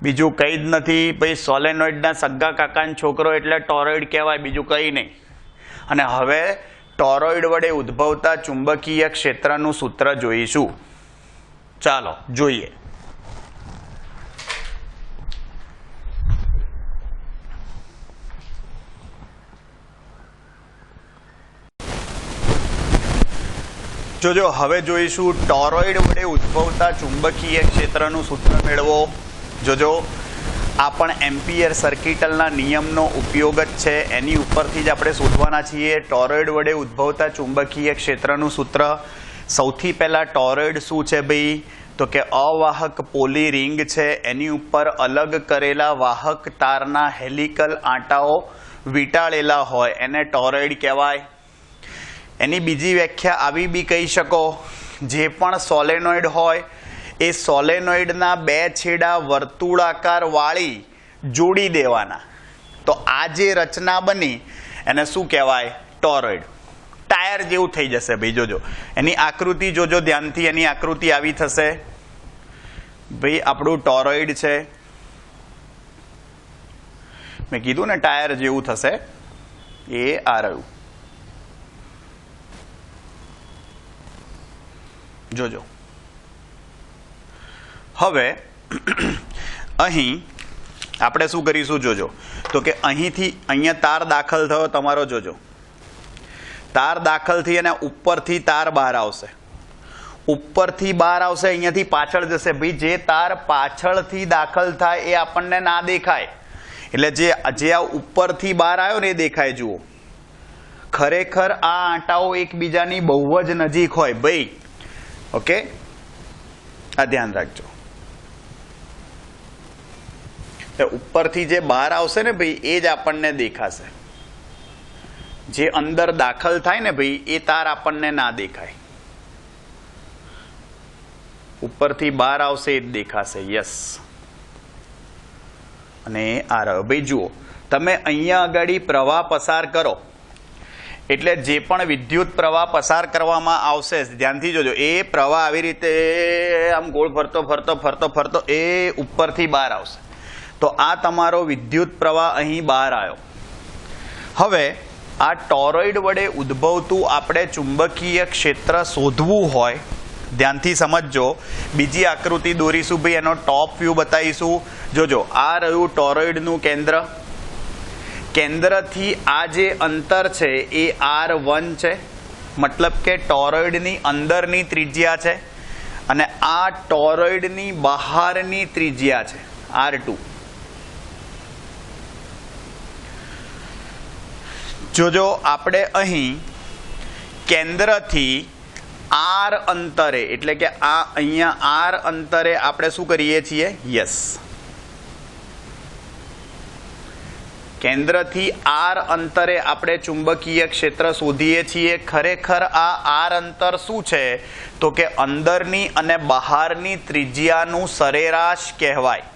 બીજું કંઈ જ નથી ભાઈ. સોલેનોઇડના સગ્ગા કાકાનો છોકરો એટલે ટોરોઇડ કહેવાય, બીજું કંઈ નહીં. અને હવે ટોરોઇડ વડે ઉદ્ભવતા ચુંબકીય ક્ષેત્રનું સૂત્ર જોઈશું. ચાલો જોઈએ. જોજો હવે જોઈશું ટોરોઇડ વડે ઉદ્ભવતા ચુંબકીય ક્ષેત્રનું સૂત્ર મેળવો. જોજો આ પણ એમ્પિયર સર્કિટલના નિયમનો ઉપયોગ જ છે. એની ઉપરથી જ આપણે શોધવાના છીએ ટોરોઇડ વડે ઉદ્ભવતા ચુંબકીય ક્ષેત્રનું સૂત્ર. સૌથી પહેલા ટોરોઇડ શું છે ભાઈ? તો કે અવાહક પોલી રિંગ છે. એની ઉપર અલગ કરેલા વાહક તારના હેલિકલ આંટાઓ વીંટાળેલા હોય એને ટોરોઇડ કહેવાય. એની બીજી વ્યાખ્યા આવી બી કહી શકો, જે પણ સોલેનોઇડ હોય એ સોલેનોઇડના બે છેડા વર્તુળાકાર વાળી જોડી દેવાના. તો આ જે રચના બની એને શું કહેવાય? ટોરોઇડ. ટાયર જેવું થઈ જશે ભાઈ. જોજો એની આકૃતિ જોજો ધ્યાનથી. એની આકૃતિ આવી થશે ભાઈ. આપણું ટોરોઇડ છે. મેં કીધું ને ટાયર જેવું થશે. એ આ રહ્યું. જોજો હવે અહીં આપણે શું કરીશું? જોજો તો કે અહીંથી અહીંયા તાર દાખલ થયો તમારો. જોજો તાર દાખલ થઈ અને ઉપરથી તાર બહાર આવશે. ઉપરથી બહાર આવશે, અહીંયાથી પાછળ જશે ભાઈ. જે તાર પાછળથી દાખલ થાય એ આપણને ના દેખાય. એટલે જે આ ઉપરથી બહાર આવ્યો ને એ દેખાય. જુઓ ખરેખર આ આંટાઓ એકબીજાની બહુ જ નજીક હોય ભાઈ. ઓકે, આ ધ્યાન રાખજો. ઉપરથી જે બહાર આવશે ને ભાઈ એ જ આપણને દેખાશે. જે અંદર દાખલ થાય ને ભાઈ એ તાર આપણને ના દેખાય. ઉપરથી બહાર આવશે એ જ દેખાશે. યસ. અને આ રહ્યો ભાઈ. જુઓ તમે અહીંયા આગળ પ્રવાહ પસાર કરો એટલે જે પણ વિદ્યુત પ્રવાહ પસાર કરવામાં આવશે, ધ્યાનથી જોજો, એ પ્રવાહ આવી રીતે આમ ગોળ ફરતો ફરતો ફરતો ફરતો એ ઉપરથી બહાર આવશે. તો આ તમારો વિદ્યુત પ્રવાહ અહીં બહાર આવ્યો. હવે આ ટોરોઇડ વડે ઉદ્ભવતું આપણે ચુંબકીય ક્ષેત્ર શોધવું હોય, ધ્યાનથી સમજજો. બીજી આકૃતિ દોરીશું ભાઈ. એનો ટોપ વ્યૂ બતાવીશું. જોજો આ રહ્યું ટોરોઇડનું કેન્દ્ર. કેન્દ્રથી આ જે અંતર છે એ R1 છે. મતલબ કે ટોરોઇડની અંદરની ત્રિજ્યા છે. અને આ ટોરોઇડની બહારની ત્રિજ્યા છે R2. જોજો આપણે અહીં કેન્દ્રથી R અંતરે એટલે કે આ અહીંયા R અંતરે આપણે શું કરીએ છીએ? યસ, કેન્દ્રથી R અંતરે આપણે ચુંબકીય ક્ષેત્ર શોધીએ છીએ. ખરેખર આ R અંતર શું છે? તો કે અંદરની અને બહારની ત્રિજ્યાનું સરેરાશ કહેવાય.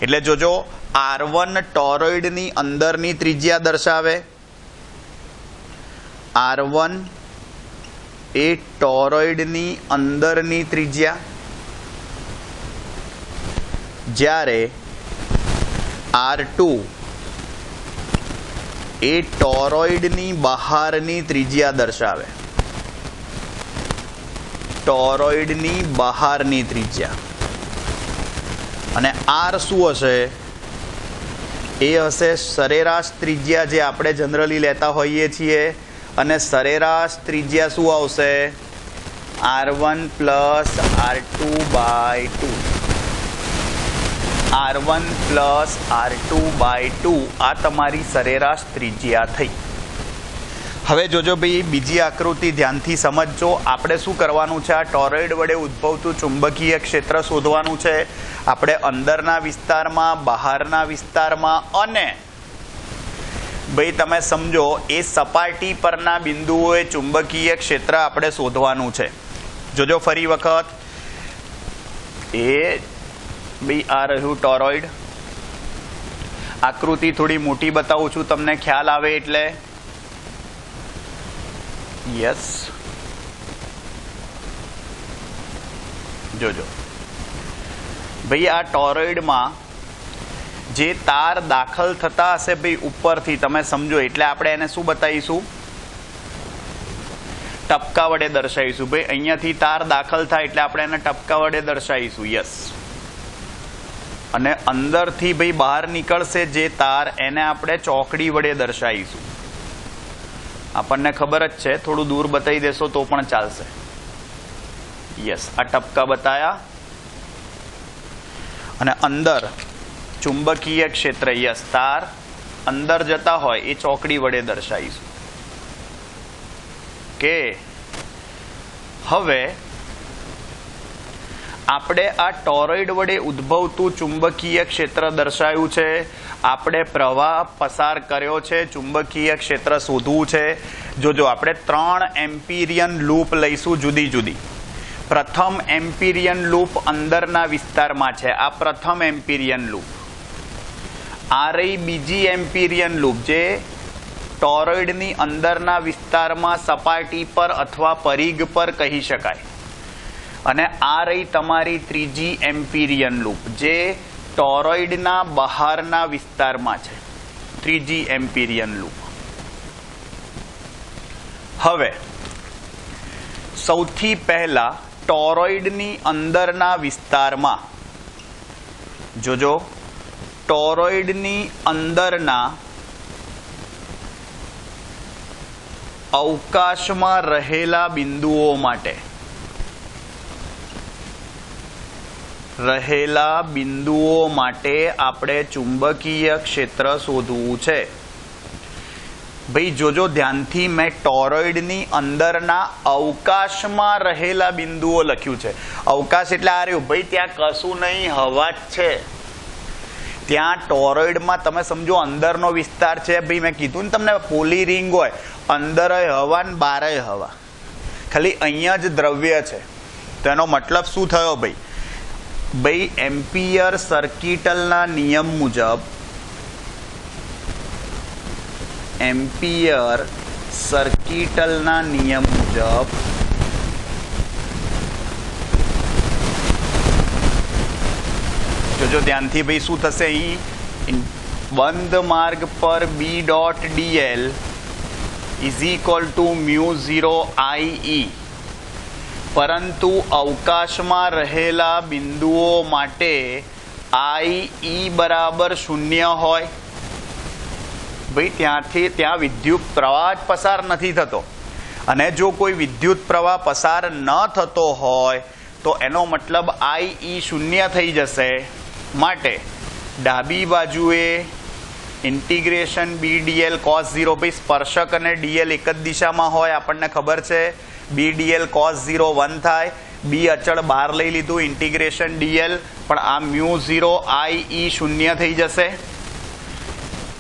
એટલે જોજો R1 ટોરોઇડની અંદરની ત્રિજ્યા દર્શાવે. R1 એ ટોરોઇડની અંદરની ત્રિજ્યા, જ્યારે R2 એ ટોરોઇડની બહારની ત્રિજ્યા દર્શાવે. ટોરોઇડની બહારની ત્રિજ્યા. અને આર શું હશે? એ હશે સરેરાશ ત્રિજ્યા જે આપણે જનરલી લેતા હોઈએ છીએ. અને સરેરાશ ત્રિજ્યા શું આવશે? R1 plus R2/2. R1 plus R2/2 આ તમારી સરેરાશ ત્રિજ્યા થઈ. હવે જોજો ભાઈ, બીજી આકૃતિ ધ્યાનથી સમજજો. આપણે શું કરવાનું છે? આ ટોરોઇડ વડે ઉદ્ભવતું ચુંબકીય ક્ષેત્ર શોધવાનું છે. આપણે અંદરના વિસ્તારમાં, બહારના વિસ્તારમાં અને ભાઈ તમે સમજો એ સપાટી પરના બિંદુઓએ ચુંબકીય ક્ષેત્ર આપણે શોધવાનું છે. જોજો ફરી વખત, એ ભાઈ આ રહ્યું ટોરોઇડ. આકૃતિ થોડી મોટી બતાવું છું તમને ખ્યાલ આવે એટલે. યસ, જોજો ભાઈ, આ ટોરોઇડમાં જે તાર દાખલ થતા હશે ભાઈ ઉપરથી, તમે સમજો, એટલે આપણે એને શું બતાવીશું? ટપકા વડે દર્શાવીશું. ભાઈ અહીંયાથી તાર દાખલ થાય એટલે આપણે એને ટપકા વડે દર્શાવીશું. યસ. અને અંદરથી ભાઈ બહાર નીકળશે જે તાર, એને આપણે ચોકડી વડે દર્શાવીશું. આપણને ખબર જ છે, થોડું દૂર બતાવી દેશો તો પણ ચાલશે. યસ, આ ટપકા બતાયા. અને અંદર ચુંબકીય ક્ષેત્ર, યસ, તાર અંદર જતા હોય એ ચોકડી વડે દર્શાવીશું. કે હવે આપણે આ ટોરોઇડ વડે ઉદ્ભવતું ચુંબકીય ક્ષેત્ર દર્શાવ્યું છે. આપણે પ્રવાહ પસાર કર્યો છે, ચુંબકીય ક્ષેત્ર શોધવું છે. જોજો, આપણે 3 એમ્પિરિયન લૂપ લઈશું જુદી જુદી. પ્રથમ એમ્પિરિયન લૂપ અંદરના વિસ્તારમાં છે. આ પ્રથમ એમ્પિરિયન લૂપ. આ રહી બીજી એમ્પિરિયન લૂપ જે ટોરોઇડની અંદરના વિસ્તારમાં સપાટી પર અથવા પરિઘ પર કહી શકાય. અને આ રહી તમારી ત્રીજી એમ્પિરિયન લૂપ જે ટોરોઇડના બહારના વિસ્તારમાં છે. ત્રીજી એમ્પિરિયન લૂપ. હવે સૌથી પહેલા ટોરોઇડની અંદરના વિસ્તારમાં જોજો, ટોરોઇડની અંદરના અવકાશમાં રહેલા બિંદુઓ માટે આપણે ચુંબકીય ક્ષેત્ર શોધવું છે. ભાઈ જોજો ધ્યાનથી, મેં ટોરોઇડની અંદરના અવકાશમાં રહેલા બિંદુઓ લખ્યું છે. અવકાશ એટલે આ રહ્યું ભાઈ, ત્યાં કશું નહીં, હવા જ છે. ત્યાં ટોરોઇડમાં તમે સમજો અંદરનો વિસ્તાર છે ભાઈ. મેં કીધું ને તમને, પોલી રિંગ હોય, અંદર હવા ને બારે હવા, ખાલી અહીંયા જ દ્રવ્ય છે. તો એનો મતલબ શું થયો ભાઈ? ભાઈ એમ્પિયર સર્કિટલના નિયમ મુજબ, એમ્પિયર સર્કિટલના નિયમ મુજબ જોજો ધ્યાનથી ભાઈ, શું થશે અહીં? બંધ માર્ગ પર B.dl = μ0 IE. પરંતુ અવકાશમાં રહેલા બિંદુઓ માટે IE બરાબર 0 હોય. ભાઈ ત્યાં વિદ્યુત પ્રવાહ જ પસાર નથી થતો. અને જો કોઈ વિદ્યુત પ્રવાહ પસાર ન થતો હોય તો એનો મતલબ IE 0 થઈ જશે. માટે ડાબી બાજુએ ઇન્ટિગ્રેશન B.dl cos 0, ભાઈ સ્પર્શક અને dl એક જ દિશામાં હોય, આપણને ખબર છે. B.dl cos 0 1 થાય. B અચળ બહાર લઈ લીધું, ઇન્ટિગ્રેશન dl, પણ આ μ0 IE 0 થઈ જશે.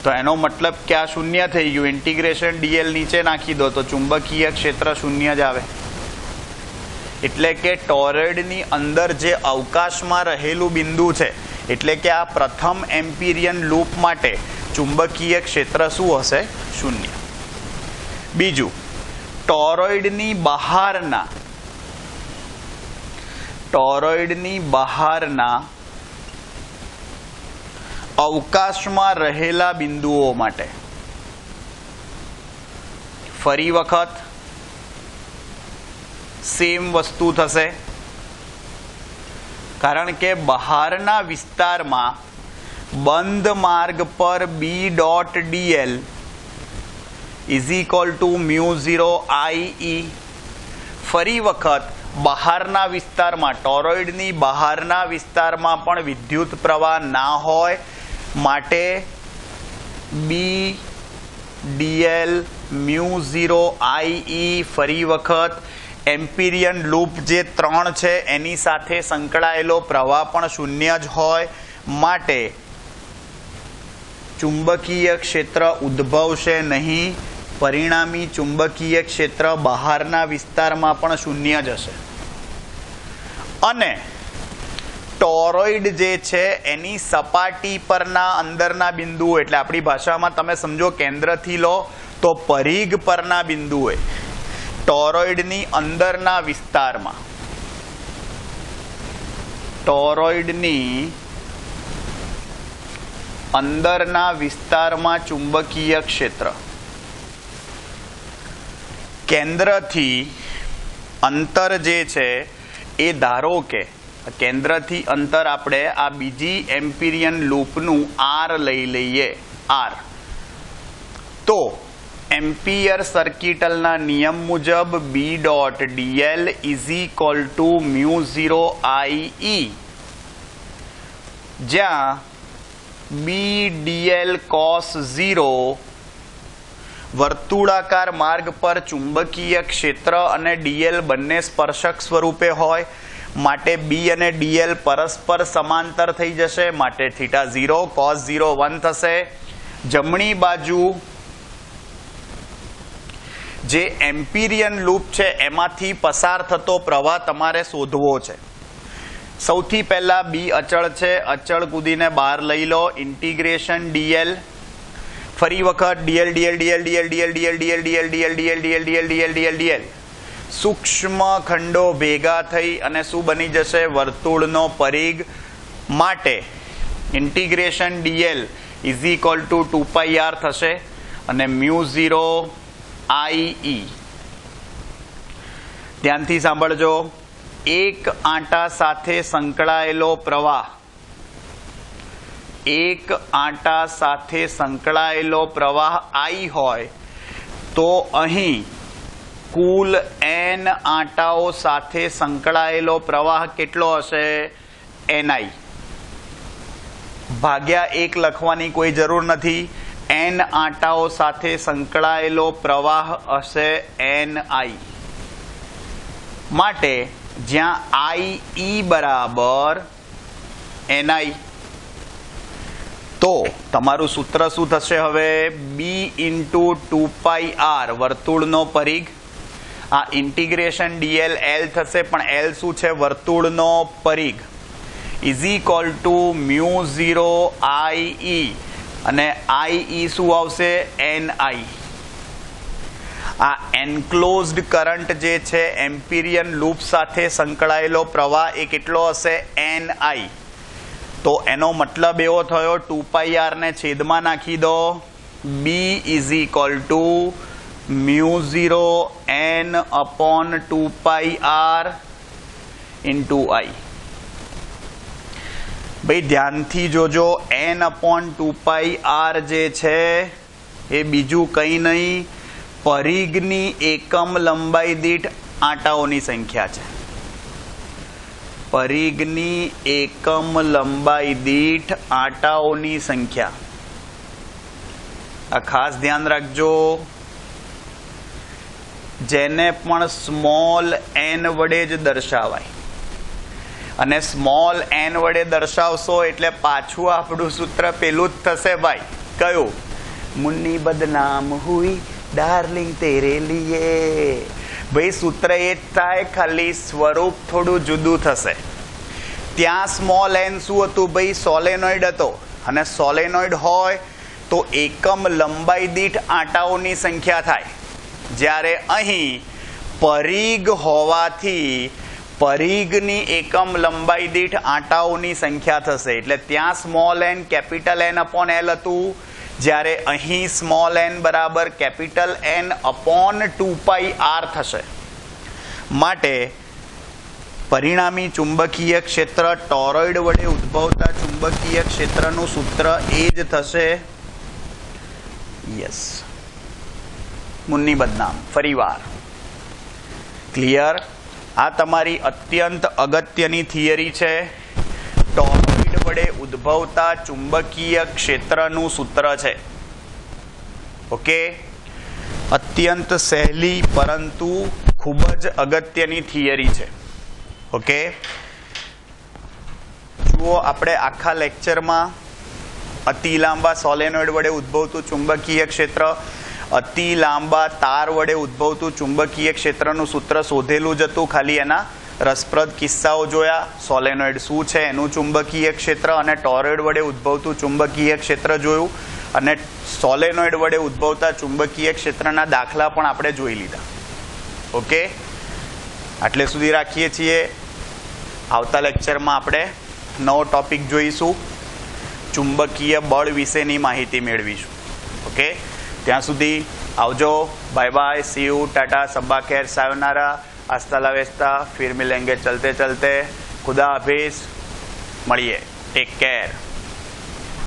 તો એનો મતલબ કે આ 0 થઈ ગયું. ઇન્ટિગ્રેશન dl નીચે નાખી દો તો ચુંબકીય ક્ષેત્ર 0 જ આવે. એટલે કે ટોરોઇડની અંદર જે અવકાશમાં રહેલું બિંદુ છે, એટલે કે આ પ્રથમ એમ્પિરિયન લૂપ માટે ચુંબકીય ક્ષેત્ર શું હશે? 0. બીજું, ટોરોઇડની બહારના અવકાશમાં રહેલા બિંદુઓ માટે ફરી વખત સેમ વસ્તુ થશે, કારણ કે બહારના વિસ્તારમાં બંધ માર્ગ પર B.dl is equal two mu 0 IE. ફરી વખત બહારના વિસ્તારમાં, ટોરોઇડની બહારના વિસ્તારમાં પણ વિદ્યુત પ્રવાહ ના હોય માટે B.dl મ્યુ 0 IE. ફરી વખત એમ્પિરિયન લૂપ જે 3 છે એની સાથે સંકળાયેલો પ્રવાહ પણ શૂન્ય જ હોય માટે ચુંબકીય ક્ષેત્ર ઉદ્ભવશે નહીં. પરિણામી ચુંબકીય ક્ષેત્ર બહારના વિસ્તારમાં પણ શૂન્ય જ હશે. અને ટોરોઇડ જે છે એની સપાટી પરના અંદરના બિંદુઓ, એટલે આપણી ભાષામાં તમે સમજો કેન્દ્રથી લો તો પરિઘ પરના બિંદુઓ ટોરોઇડની અંદરના વિસ્તારમાં, ટોરોઇડની અંદરના વિસ્તારમાં ચુંબકીય ક્ષેત્ર કેન્દ્રથી અંતર જે છે એ ધારો કે કેન્દ્રથી અંતર આપણે આ બીજી એમ્પિરિયન લૂપનું R લઈ લઈએ, R. તો એમ્પિયર સર્કિટલના નિયમ મુજબ B.dl is equal two mu 0 IE, જ્યાં B.dl cos 0 વર્તુળાકાર માર્ગ પર ચુંબકીય ક્ષેત્ર અને dl બંને સ્પર્શક સ્વરૂપે હોય માટે B અને dl પરસ્પર સમાંતર થઈ જશે માટે થીટા 0 cos 0 1 થશે. જમણી બાજુ જે એમ્પિરિયન લૂપ છે એમાંથી પસાર થતો પ્રવાહ તમારે શોધવો છે. સૌથી પહેલા B અચળ છે, અચળ કૂદીને બહાર લઈ લો. ઇન્ટિગ્રેશન dl, ફરી વખત dl dl dl dl dl dl dl dl dl dl dl dl dl dl dl સૂક્ષ્મ ખંડો ભેગા થઈ અને શું બની જશે? વર્તુળનો પરિઘ માટે integration dl is equal two 2πr થશે અને મ્યુ 0 IE. ધ્યાનથી સાંભળજો. એક આંટા સાથે સંકળાયેલો પ્રવાહ, એક આંટા સાથે સંકળાયેલો પ્રવાહ I હોય તો અહીં કુલ n આંટાઓ સાથે સંકળાયેલો પ્રવાહ કેટલો હશે? NI. ભાગ્યા 1 લખવાની કોઈ જરૂર નથી. n આંટાઓ સાથે સંકળાયેલો પ્રવાહ હશે NI. માટે જ્યાં IE બરાબર NI, તો તમારું સૂત્ર શું થશે? હવે B ઇન્ટુ 2πr વર્તુળનો પરિઘ, આ ઇન્ટિગ્રેશન dl L થશે પણ L શું છે? વર્તુળનો પરિઘ is equal two mu 0 IE અને IE શું આવશે? NI. આ એન્ક્લોઝડ કરંટ જે છે એમ્પિરિયન લૂપ સાથે સંકળાયેલો પ્રવાહ એ કેટલો હશે? NI. તો એનો મતલબ એવો થયો 2πr ને છેદમાં નાખી દો. B is equal two mu 0 n upon 2πr into I. ભાઈ ધ્યાનથી જોજો, n અપોન 2πr જે છે એ બીજું કંઈ નહીં, પરિઘની એકમ લંબાઈ દીઠ આંટાઓની સંખ્યા છે. પરિઘની એકમ લંબાઈ દીઠ આંટાઓની સંખ્યા. આ ખાસ ધ્યાન રાખજો. જેને પણ સ્મોલ n વડે જ દર્શાવાય અને સ્મોલ n વડે દર્શાવશો એટલે પાછું આપણું સૂત્ર પેલું જ થશે ભાઈ. કયું? મુન્ની બદનામ હુઈ ડાર્લિંગ તેરે લીએ. ભાઈ સૂત્ર એ જ થાય, ખાલી સ્વરૂપ થોડું જુદું થશે. ત્યાં સ્મોલ n શું હતું ભાઈ? સોલેનોઇડ હતો. અને સોલેનોઇડ હોય તો એકમ લંબાઈ દીઠ આંટાઓની સંખ્યા થાય. જ્યારે અહીં પરિઘ હોવાથી પરિઘની એકમ લંબાઈ દીઠ આંટાઓની સંખ્યા થશે. એટલે ત્યાં small n capital N upon L હતું, જ્યારે અહીં સ્મોલ n બરાબર કેપિટલ N અપોન 2πr થશે. માટે પરિણામી ચુંબકીય ક્ષેત્ર ટોરોઇડ વડે ઉદ્ભવતા ચુંબકીય ક્ષેત્રનું સૂત્ર એ જ થશે. યસ, મુન્ની બદનામ. ફરીવાર ક્લિયર? આ તમારી અત્યંત અગત્યની થિયરી છે. ટોરોઇડ વડે ઉદ્ભવતા ચુંબકીય ક્ષેત્રનું સૂત્ર છે. ઓકે, અત્યંત સહેલી પરંતુ ખૂબ જ અગત્યની થિયરી છે. ઓકે, જુઓ, આપણે આખા લેક્ચરમાં અતિ લાંબા સોલેનોઇડ વડે ઉદ્ભવતું ચુંબકીય ક્ષેત્ર, અતિ લાંબા તાર વડે ઉદ્ભવતું ચુંબકીય ક્ષેત્રનું સૂત્ર શોધેલું જ હતું. ખાલી એના રસપ્રદ કિસ્સાઓ જોયા. સોલેનોઇડ શું છે, એનું ચુંબકીય ક્ષેત્ર, અને ટોરોઇડ વડે ઉદ્ભવતું ચુંબકીય ક્ષેત્ર જોયું, અને સોલેનોઇડ વડે ઉદ્ભવતા ચુંબકીય ક્ષેત્રના દાખલા પણ આપણે જોઈ લીધા. ઓકે, આટલે સુધી રાખીએ છીએ. આવતા લેક્ચરમાં આપણે નવો ટોપિક જોઈશું, ચુંબકીય બળ વિશેની માહિતી મેળવીશું. ઓકે, ત્યાં સુધી આવજો. Bye bye, see you, tata, સબ્બા ખેર, સાયોનારા, આસ્તા લા વેસ્તા, ફિર મિલેંગે ચલતે ચલતે, ખુદા હાફિઝ. મળીએ. Take care.